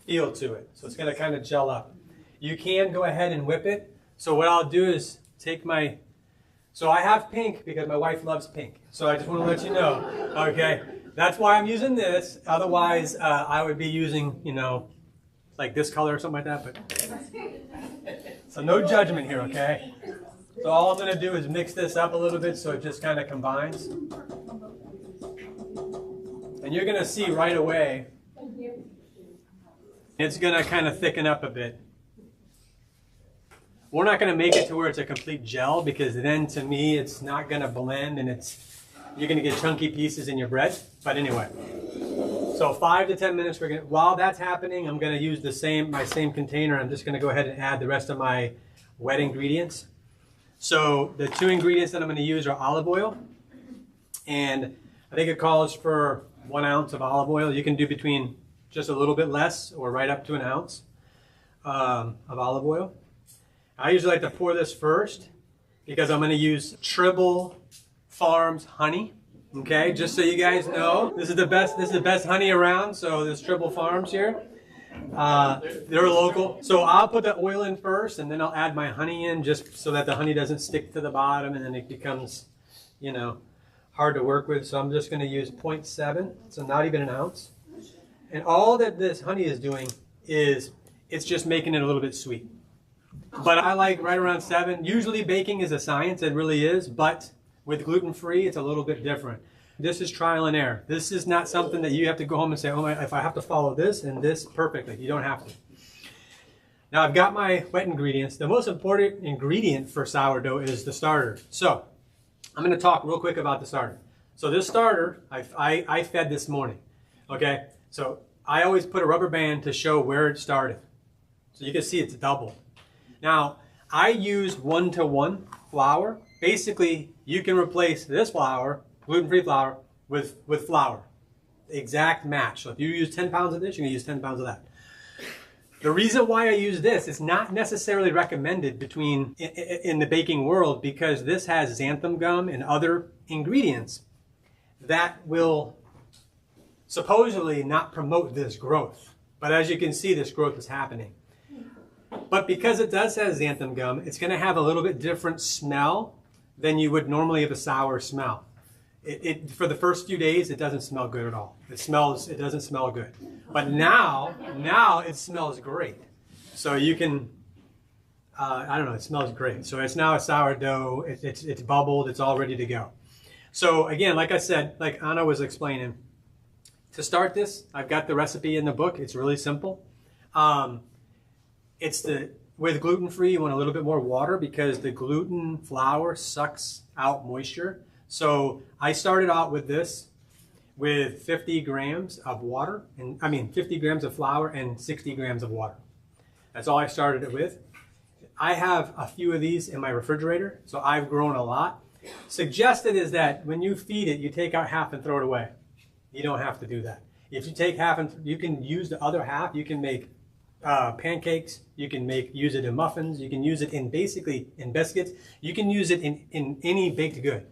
feel to it. So it's going to kind of gel up. You can go ahead and whip it. So what I'll do is take my, so I have pink because my wife loves pink. So I just want to let you know. Okay. That's why I'm using this. Otherwise, I would be using, you know, like this color or something like that. But so no judgment here, okay? So all I'm going to do is mix this up a little bit so it just kind of combines. And you're going to see right away, it's going to kind of thicken up a bit. We're not going to make it to where it's a complete gel because then, to me, it's not going to blend and you're going to get chunky pieces in your bread. But anyway, so 5 to 10 minutes. While that's happening, I'm going to use my same container. I'm just going to go ahead and add the rest of my wet ingredients. So the 2 ingredients that I'm going to use are olive oil, and I think it calls for 1 ounce of olive oil. You can do between just a little bit less or right up to 1 ounce of olive oil. I usually like to pour this first because I'm going to use Tribble Farms honey. Okay, just so you guys know, this is the best honey around. So this Tribble Farms here, They're local. So I'll put the oil in first, and then I'll add my honey in just so that the honey doesn't stick to the bottom, and then it becomes, you know, hard to work with. So I'm just going to use 0.7, so not even an ounce. And all that this honey is doing is it's just making it a little bit sweet. But I like right around 7. Usually baking is a science, it really is, but with gluten-free, it's a little bit different. This is trial and error. This is not something that you have to go home and say, oh, if I have to follow this and this perfectly. You don't have to. Now I've got my wet ingredients. The most important ingredient for sourdough is the starter. So I'm going to talk real quick about the starter. So this starter, I fed this morning. Okay, so I always put a rubber band to show where it started. So you can see it's double. Now I use 1-to-1 flour. Basically, you can replace this flour, gluten-free flour, with flour. Exact match. So if you use 10 pounds of this, you're going to use 10 pounds of that. The reason why I use this is not necessarily recommended in the baking world because this has xanthan gum and other ingredients that will supposedly not promote this growth. But as you can see, this growth is happening. But because it does have xanthan gum, it's going to have a little bit different smell than you would normally have a sour smell. For the first few days, it doesn't smell good at all. It doesn't smell good. But now it smells great. So you can, I don't know, it smells great. So it's now a sourdough, it's bubbled, it's all ready to go. So again, like I said, like Anna was explaining, to start this, I've got the recipe in the book. It's really simple. With gluten-free, you want a little bit more water because the gluten flour sucks out moisture. So I started out with this with 50 grams of water, 50 grams of flour and 60 grams of water. That's all I started it with. I have a few of these in my refrigerator, so I've grown a lot. Suggested is that when you feed it, you take out half and throw it away. You don't have to do that. If you take half you can use the other half. You can make pancakes. You can use it in muffins. You can use it in biscuits. You can use it in any baked good.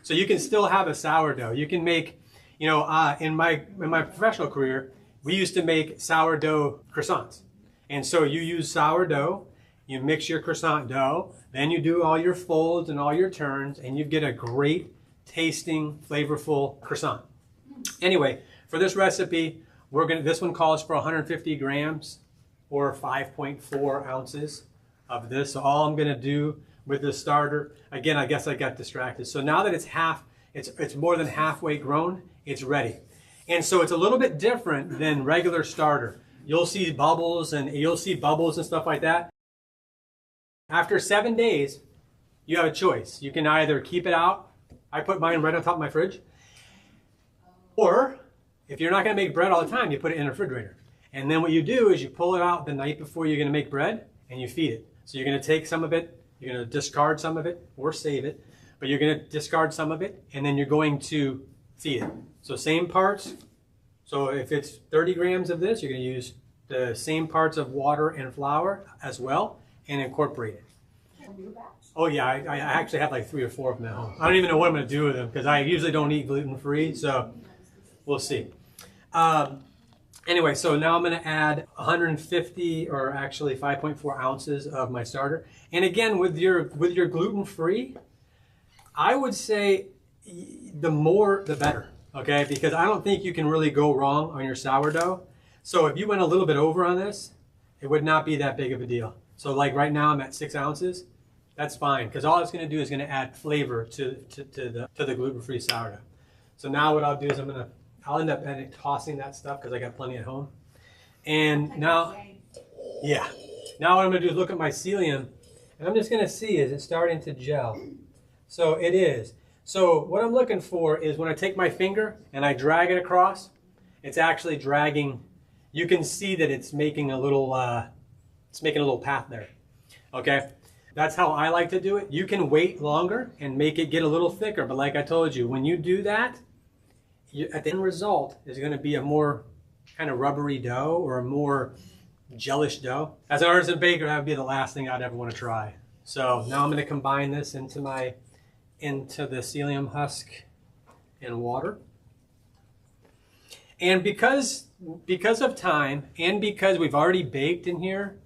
So you can still have a sourdough. You can make, in my professional career, we used to make sourdough croissants. And so you use sourdough, you mix your croissant dough, then you do all your folds and all your turns, and you get a great tasting, flavorful croissant. Anyway, for this recipe, this one calls for 150 grams or 5.4 ounces of this. So all I'm gonna do with the starter, again, I guess I got distracted. So now that it's more than halfway grown, it's ready. And so it's a little bit different than regular starter. You'll see bubbles and stuff like that. After 7 days, you have a choice. You can either keep it out. I put mine right on top of my fridge. Or if you're not gonna make bread all the time, you put it in a refrigerator. And then what you do is you pull it out the night before you're gonna make bread and you feed it. So you're gonna take some of it, you're gonna discard some of it or save it, but you're gonna discard some of it and then you're going to feed it. So same parts. So if it's 30 grams of this, you're gonna use the same parts of water and flour as well and incorporate it. Oh yeah, I actually have like 3 or 4 of them at home. I don't even know what I'm gonna do with them because I usually don't eat gluten-free, so we'll see. Anyway, so now I'm going to add 150 or actually 5.4 ounces of my starter. And again, with your gluten-free, I would say the more the better, okay? Because I don't think you can really go wrong on your sourdough. So if you went a little bit over on this, it would not be that big of a deal. So like right now I'm at 6 ounces. That's fine because all it's going to do is going to add flavor to the gluten-free sourdough. So now what I'll do is I'll end up tossing that stuff because I got plenty at home. And now, yeah. Now what I'm going to do is look at my psyllium, and I'm just going to see, is it starting to gel? So it is. So what I'm looking for is when I take my finger and I drag it across, it's actually dragging. You can see that it's making a little path there. Okay? That's how I like to do it. You can wait longer and make it get a little thicker, but like I told you, when you do that, at the end result is going to be a more kind of rubbery dough or a more gelish dough. As an artisan baker, that would be the last thing I'd ever want to try. So now I'm going to combine this into the psyllium husk and water. And because of time and because we've already baked in here,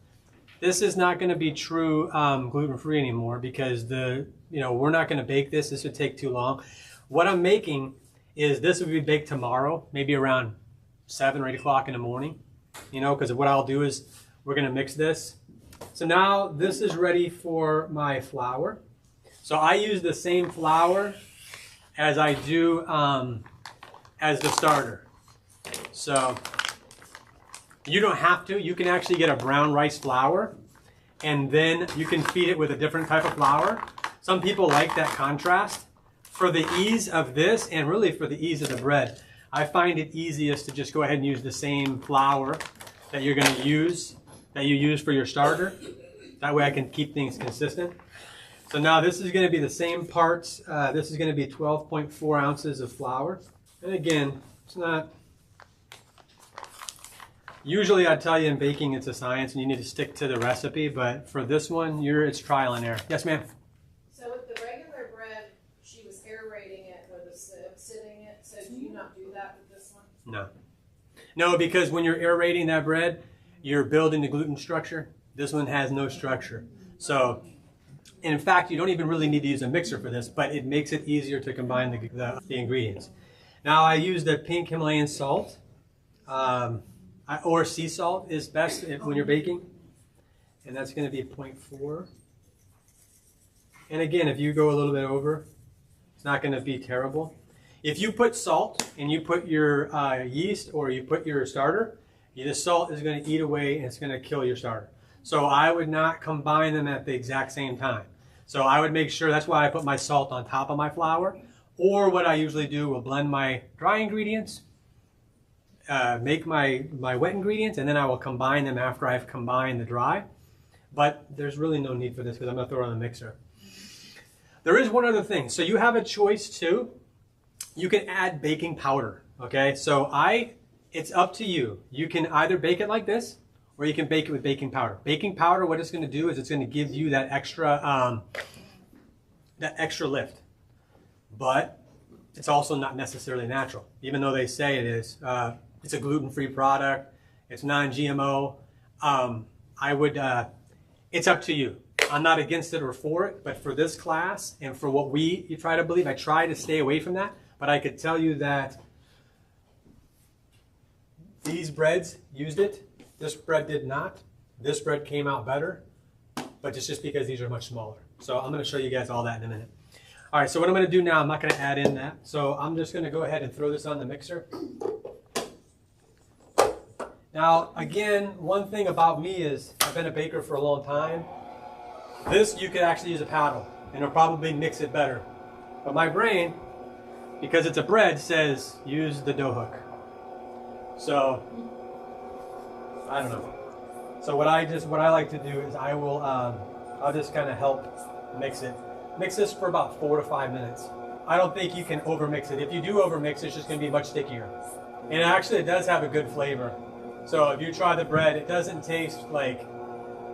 this is not going to be true gluten-free anymore because we're not going to bake this. This would take too long. What I'm making is this will be baked tomorrow, maybe around 7 or 8 o'clock in the morning, because what I'll do is we're going to mix this. So now this is ready for my flour. So I use the same flour as I do as the starter. So you don't have to. You can actually get a brown rice flour, and then you can feed it with a different type of flour. Some people like that contrast. For the ease of this, and really for the ease of the bread, I find it easiest to just go ahead and use the same flour that you're going to use, that you use for your starter. That way I can keep things consistent. So now this is going to be the same parts. This is going to be 12.4 ounces of flour. And again, it's not... Usually I'd tell you in baking it's a science and you need to stick to the recipe, but for this one, it's trial and error. Yes, ma'am? So with the regular bread, she was aerating it or sitting it. So do you not do that with this one? No. No, because when you're aerating that bread, you're building the gluten structure. This one has no structure. So, in fact, you don't even really need to use a mixer for this, but it makes it easier to combine the ingredients. Now I use the pink Himalayan salt, or sea salt is best when you're baking. And that's going to be 0.4. And again, if you go a little bit over, it's not going to be terrible. If you put salt and you put your yeast or you put your starter, the salt is going to eat away and it's going to kill your starter. So I would not combine them at the exact same time. So I would make sure, that's why I put my salt on top of my flour. Or what I usually do, will blend my dry ingredients, make my wet ingredients, and then I will combine them after I've combined the dry. But there's really no need for this because I'm going to throw it on the mixer. There is one other thing. So you have a choice too. You can add baking powder, okay? So it's up to you. You can either bake it like this, or you can bake it with baking powder. Baking powder, what it's going to do is it's going to give you that extra lift. But it's also not necessarily natural, even though they say it is. It's a gluten-free product. It's non-GMO. It's up to you. I'm not against it or for it, but for this class and for what you try to believe, I try to stay away from that. But I could tell you that these breads used it. This bread did not. This bread came out better, but it's just because these are much smaller. So I'm going to show you guys all that in a minute. All right, so what I'm going to do now, I'm not going to add in that. So I'm just going to go ahead and throw this on the mixer. Now, again, one thing about me is I've been a baker for a long time. This, you could actually use a paddle, and it'll probably mix it better. But my brain, because it's a bread, says use the dough hook. So, I don't know. So what I like to do is I'll just kind of help mix it. Mix this for about 4 to 5 minutes. I don't think you can overmix it. If you do overmix, it's just going to be much stickier. And actually, it does have a good flavor. So if you try the bread, it doesn't taste like,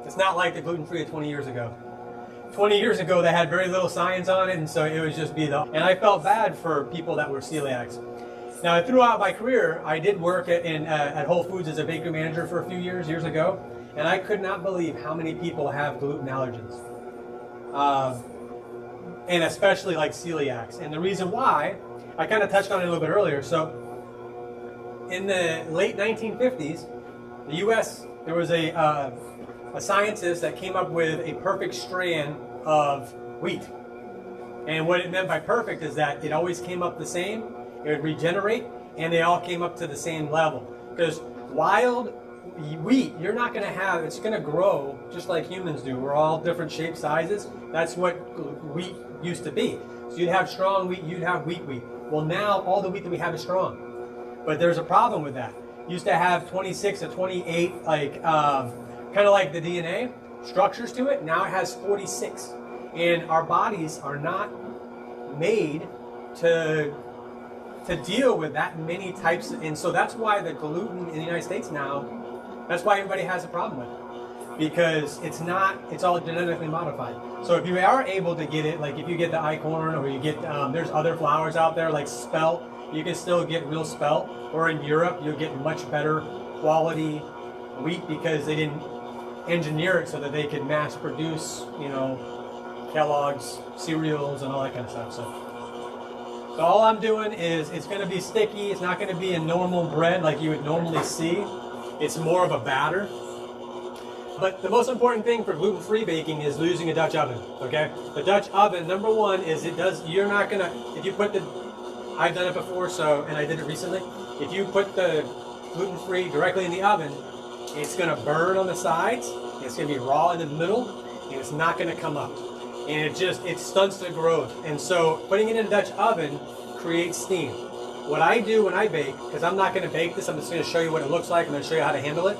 it's not like the gluten-free of 20 years ago. 20 years ago, they had very little science on it, and so it would just be and I felt bad for people that were celiacs. Now, throughout my career, I did work at Whole Foods as a bakery manager for a few years ago, and I could not believe how many people have gluten allergens. And especially like celiacs. And the reason why, I kind of touched on it a little bit earlier. So in the late 1950s, the U.S., there was a scientist that came up with a perfect strand of wheat. And what it meant by perfect is that it always came up the same, it would regenerate, and they all came up to the same level. Because wild wheat, you're not going to have, it's going to grow just like humans do. We're all different shapes, sizes. That's what wheat used to be. So you'd have strong wheat, you'd have weak wheat. Well, now all the wheat that we have is strong. But there's a problem with that. Used to have 26 to 28, kind of like the DNA structures to it. Now it has 46. And our bodies are not made to deal with that many types. And so that's why the gluten in the United States now, that's why everybody has a problem with it. Because it's all genetically modified. So if you are able to get it, like if you get the icorn or you get, there's other flours out there like spelt, you can still get real spelt. Or in Europe, you'll get much better quality wheat because they didn't engineer it so that they could mass produce, you know, Kellogg's cereals and all that kind of stuff. So all I'm doing is, it's going to be sticky. It's not going to be a normal bread like you would normally see. It's more of a batter. But the most important thing for gluten-free baking is using a Dutch oven, okay? The Dutch oven, number one, is you're not going to, if you put the, I've done it before, and I did it recently. If you put the gluten-free directly in the oven, it's going to burn on the sides, it's going to be raw in the middle, and it's not going to come up. And it stunts the growth. And so putting it in a Dutch oven creates steam. What I do when I bake, because I'm not going to bake this, I'm just going to show you what it looks like, I'm going to show you how to handle it.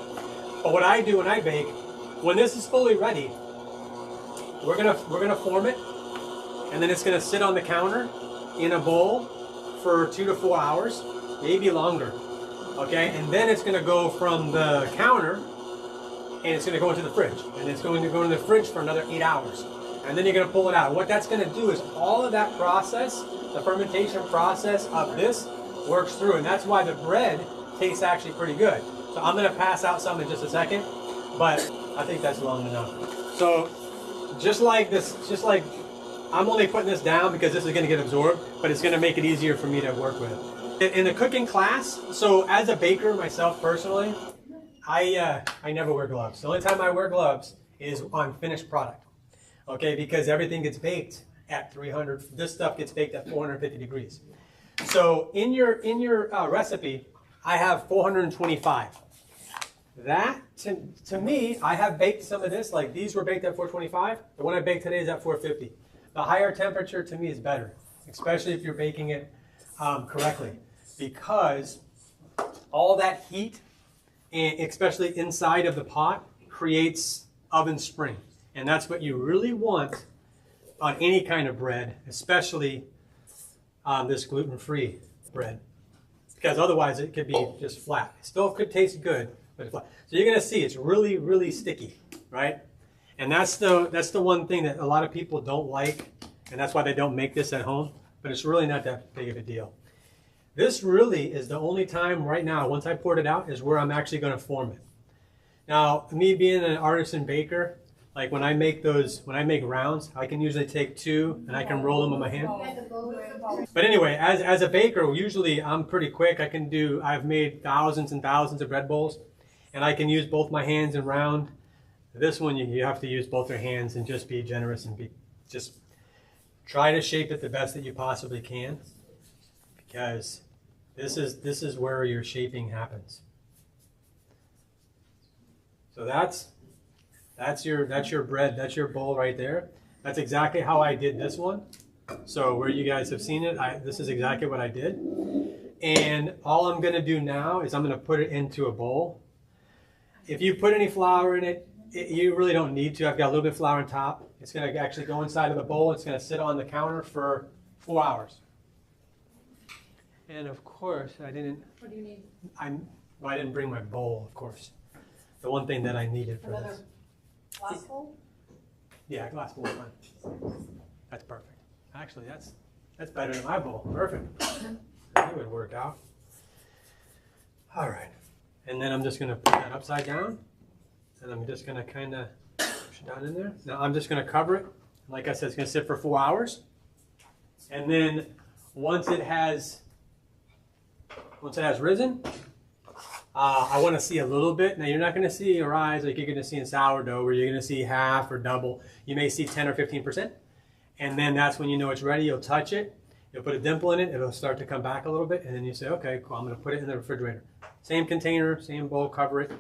But what I do when I bake, when this is fully ready, we're gonna form it, and then it's gonna sit on the counter in a bowl for 2 to 4 hours, maybe longer. Okay, and then it's gonna go from the counter, and it's gonna go into the fridge, and it's going to go in the fridge for another 8 hours, and then you're gonna pull it out. What that's gonna do is all of that process, the fermentation process of this, works through, and that's why the bread tastes actually pretty good. So I'm gonna pass out some in just a second, but I think that's long enough. So just like this, I'm only putting this down because this is going to get absorbed, but it's going to make it easier for me to work with. In the cooking class, so as a baker myself personally, I never wear gloves. The only time I wear gloves is on finished product, okay? Because everything gets baked at 300. This stuff gets baked at 450 degrees. So in your recipe, I have 425. That, to me, I have baked some of this, like these were baked at 425. The one I baked today is at 450. The higher temperature to me is better, especially if you're baking it correctly, because all that heat, especially inside of the pot, creates oven spring. And that's what you really want on any kind of bread, especially this gluten-free bread, because otherwise it could be just flat. It still could taste good. So you're going to see it's really, really sticky, right? And that's the one thing that a lot of people don't like, and that's why they don't make this at home, but it's really not that big of a deal. This really is the only time right now, once I poured it out, is where I'm actually going to form it. Now, me being an artisan baker, like when I make rounds, I can usually take 2 and I can roll them with my hand. But anyway, as a baker, usually I'm pretty quick. I've made thousands and thousands of bread bowls. And I can use both my hands and round. This one, you have to use both your hands and just be generous and just try to shape it the best that you possibly can, because this is where your shaping happens. So that's your bread, that's your bowl right there. That's exactly how I did this one. So where you guys have seen it, this is exactly what I did. And all I'm going to do now is I'm going to put it into a bowl. If you put any flour in it, you really don't need to. I've got a little bit of flour on top. It's going to actually go inside of the bowl. It's going to sit on the counter for 4 hours. And of course, I didn't. What do you need? I didn't bring my bowl, of course. The one thing that I needed for this. Glass bowl? Yeah, glass bowl is fine. That's perfect. Actually, that's better than my bowl. Perfect. That would work out. All right. And then I'm just going to put that upside down, and I'm just going to kind of push it down in there. Now I'm just going to cover it. Like I said, it's going to sit for 4 hours. And then once it has risen, I want to see a little bit. Now you're not going to see your eyes like you're going to see in sourdough, where you're going to see half or double. You may see 10 or 15%. And then that's when you know it's ready. You'll touch it. You'll put a dimple in it. It'll start to come back a little bit. And then you say, okay, cool, I'm going to put it in the refrigerator. Same container, same bowl, cover it.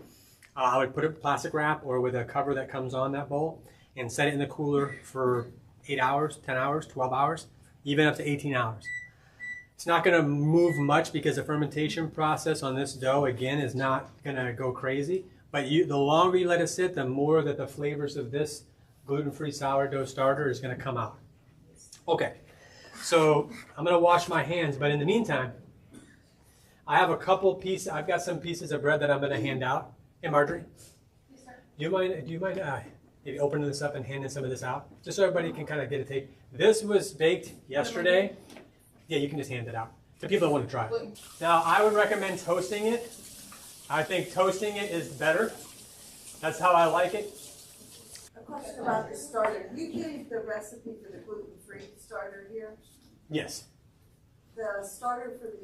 I would put it with plastic wrap or with a cover that comes on that bowl and set it in the cooler for 8 hours, 10 hours, 12 hours, even up to 18 hours. It's not going to move much because the fermentation process on this dough, again, is not going to go crazy. But the longer you let it sit, the more that the flavors of this gluten-free sourdough starter is going to come out. Okay, so I'm going to wash my hands, but in the meantime, I have a couple pieces. I've got some pieces of bread that I'm going to hand out. Hey, Marjorie. Yes, sir. Do you mind maybe opening this up and handing some of this out, just so everybody can kind of get a take? This was baked yesterday. Yeah, you can just hand it out. The people that want to try it. Now, I would recommend toasting it. I think toasting it is better. That's how I like it. A question about the starter. You gave the recipe for the gluten-free starter here. Yes. The starter for the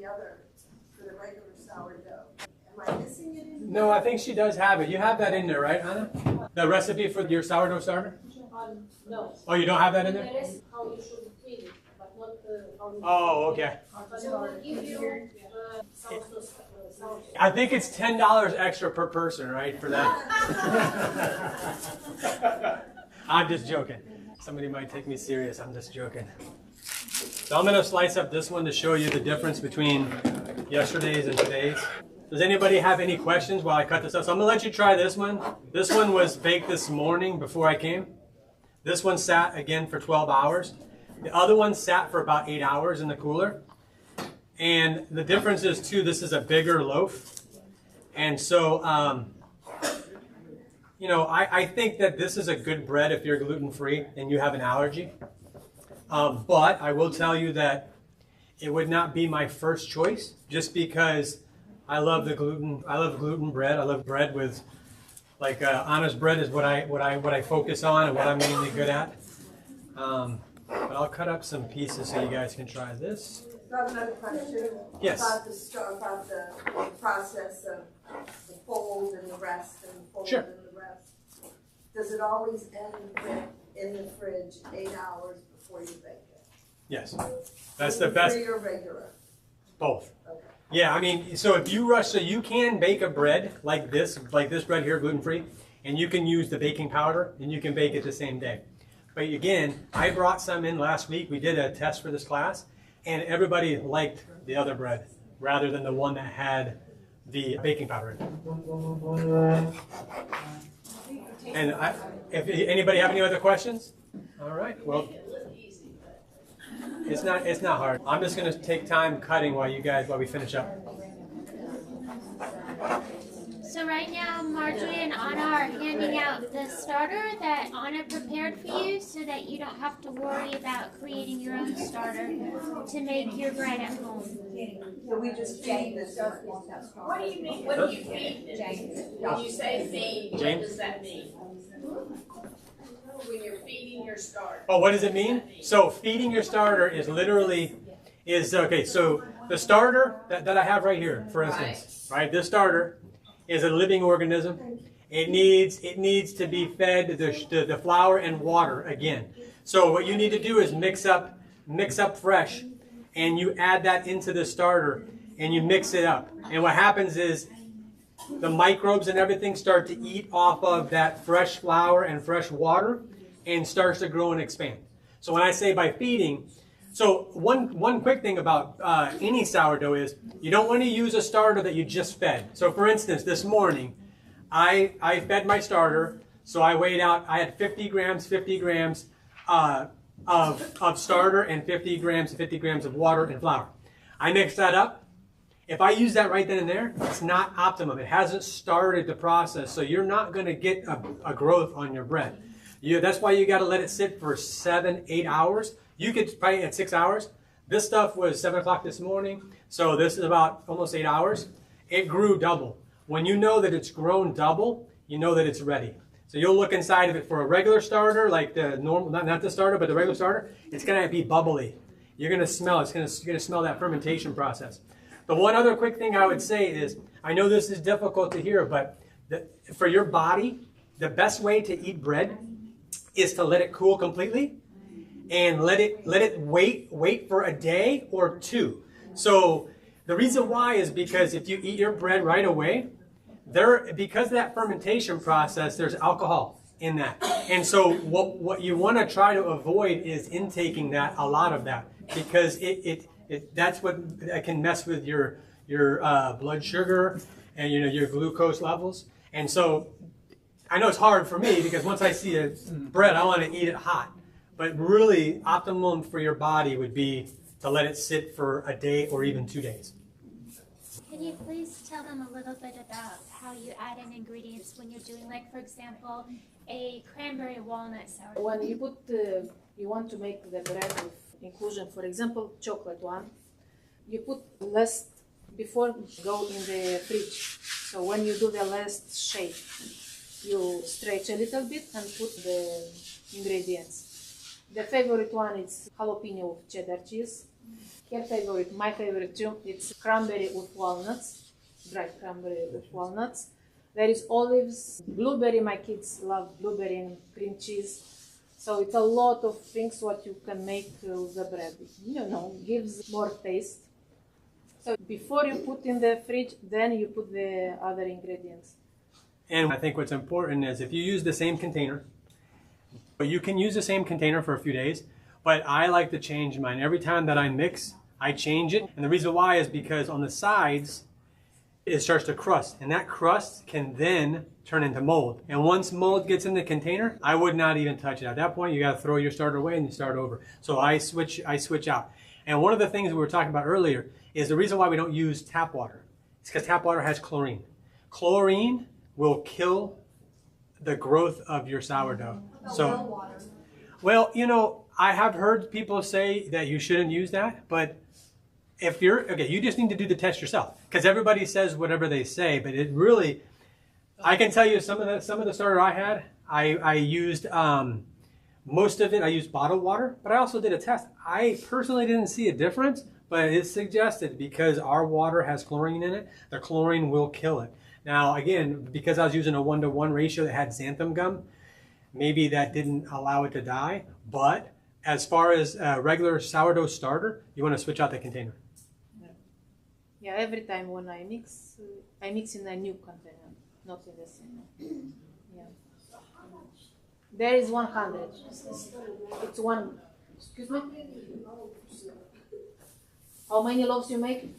regular sourdough. Am I missing it in here? No, I think she does have it. You have that in there, right, Anna? The recipe for your sourdough starter? No. Oh, you don't have that in there? There is how you should feed it, but not how you Oh, okay. So we'll give you sourdough. I think it's $10 extra per person, right, for that? I'm just joking. Somebody might take me serious. I'm just joking. So I'm going to slice up this one to show you the difference between yesterday's and today's. Does anybody have any questions while I cut this up? So I'm going to let you try this one. This one was baked this morning before I came. This one sat again for 12 hours. The other one sat for about 8 hours in the cooler. And the difference is, too, this is a bigger loaf. And so, you know, I think that this is a good bread if you're gluten-free and you have an allergy. But I will tell you that it would not be my first choice, just because I love the gluten. I love gluten bread. I love bread with, like, Anna's bread is what I focus on and what I'm mainly good at. But I'll cut up some pieces so you guys can try this. I have another question. Yes. About the process of the fold and the rest and the fold Sure. and the rest. Does it always end in the fridge 8 hours before you bake it? Yes. That's the best. Free or regular? Both. Okay. Yeah, I mean, so if you rush, so you can bake a bread like this bread here, gluten-free, and you can use the baking powder, and you can bake it the same day. But again, I brought some in last week. We did a test for this class, and everybody liked the other bread rather than the one that had the baking powder in it. And if anybody have any other questions? All right, well, it's not hard. I'm just going to take time cutting while we finish up. So right now, Marjorie and Anna are handing out the starter that Anna prepared for you so that you don't have to worry about creating your own starter to make your bread at home. So we just feed this one. What do you mean? What do you feed? When you say feed, what does that mean? When you're feeding your starter. Oh, what does it mean? So feeding your starter is literally, okay, so the starter that I have right here, for instance, right? This starter is a living organism. It needs to be fed the flour and water again. So what you need to do is mix up fresh, and you add that into the starter, and you mix it up. And what happens is the microbes and everything start to eat off of that fresh flour and fresh water, and starts to grow and expand. So when I say by feeding, so one quick thing about any sourdough is you don't want to use a starter that you just fed. So for instance, this morning, I fed my starter, so I weighed out, I had 50 grams of starter and 50 grams of water and flour. I mixed that up. If I use that right then and there, it's not optimum. It hasn't started the process, so you're not going to get a growth on your bread. That's why you got to let it sit for 7-8 hours. You could probably at 6 hours. This stuff was 7 o'clock this morning, so this is about almost 8 hours. It grew double. When you know that it's grown double, you know that it's ready. So you'll look inside of it for a regular starter, like the normal, not the starter, but the regular starter. It's going to be bubbly. You're going to smell. You're going to smell that fermentation process. The one other quick thing I would say is, I know this is difficult to hear, but for your body, the best way to eat bread is to let it cool completely and let it wait for a day or two. So the reason why is because if you eat your bread right away, because of that fermentation process, there's alcohol in that. And so what you want to try to avoid is intaking a lot of that, because that's what can mess with your blood sugar and your glucose levels. And so I know it's hard for me, because once I see a bread, I want to eat it hot. But really, optimum for your body would be to let it sit for a day or even 2 days. Can you please tell them a little bit about how you add in ingredients when you're doing, like, for example, a cranberry walnut sourdough? When you want to make the bread with inclusion, for example, chocolate one, you put last before go in the fridge. So when you do the last shape, you stretch a little bit and put the ingredients. The favorite one is jalapeno with cheddar cheese. Her favorite, my favorite too, it's cranberry with walnuts, dried cranberry with walnuts. There is olives, blueberry, my kids love blueberry and cream cheese. So it's a lot of things what you can make with the bread. Gives more taste. So before you put in the fridge, then you put the other ingredients. And I think what's important is if you use the same container, you can use the same container for a few days, but I like to change mine. Every time that I mix, I change it. And the reason why is because on the sides, it starts to crust. And that crust can then turn into mold. And once mold gets in the container, I would not even touch it. At that point, you got to throw your starter away and you start over. So I switch out. And one of the things we were talking about earlier is the reason why we don't use tap water. It's because tap water has chlorine. Chlorine will kill the growth of your sourdough. So, well, I have heard people say that you shouldn't use that, but if you just need to do the test yourself, because everybody says whatever they say, but it really, I can tell you some of the starter I had, I used most of it. I used bottled water, but I also did a test. I personally didn't see a difference, but it's suggested because our water has chlorine in it, the chlorine will kill it. Now, again, because I was using a 1-to-1 ratio that had xanthan gum, maybe that didn't allow it to die. But as far as a regular sourdough starter, you want to switch out the container. Yeah, every time when I mix in a new container, not in the same. Yeah. There is 100. It's one. Excuse me? How many loaves you make?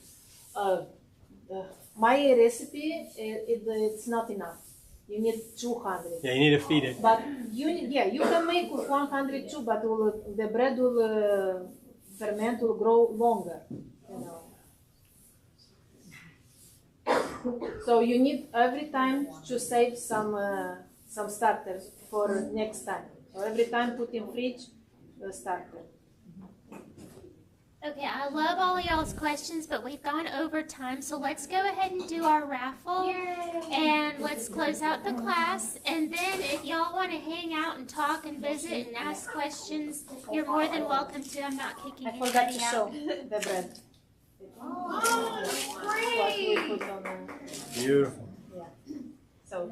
My recipe, it's not enough. You need 200. Yeah, you need to feed it. But you can make with 100 too, but the bread will ferment, will grow longer. So you need every time to save some starters for next time. So every time put in fridge the starter. Okay, I love all y'all's questions, but we've gone over time, so let's go ahead and do our raffle. Yay. And let's close out the class. And then if y'all want to hang out and talk and visit and ask questions, you're more than welcome to. I'm not kicking I forgot anybody to out. show the bread. Oh, great! Beautiful. Yeah. So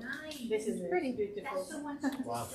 this is pretty beautiful. Wow.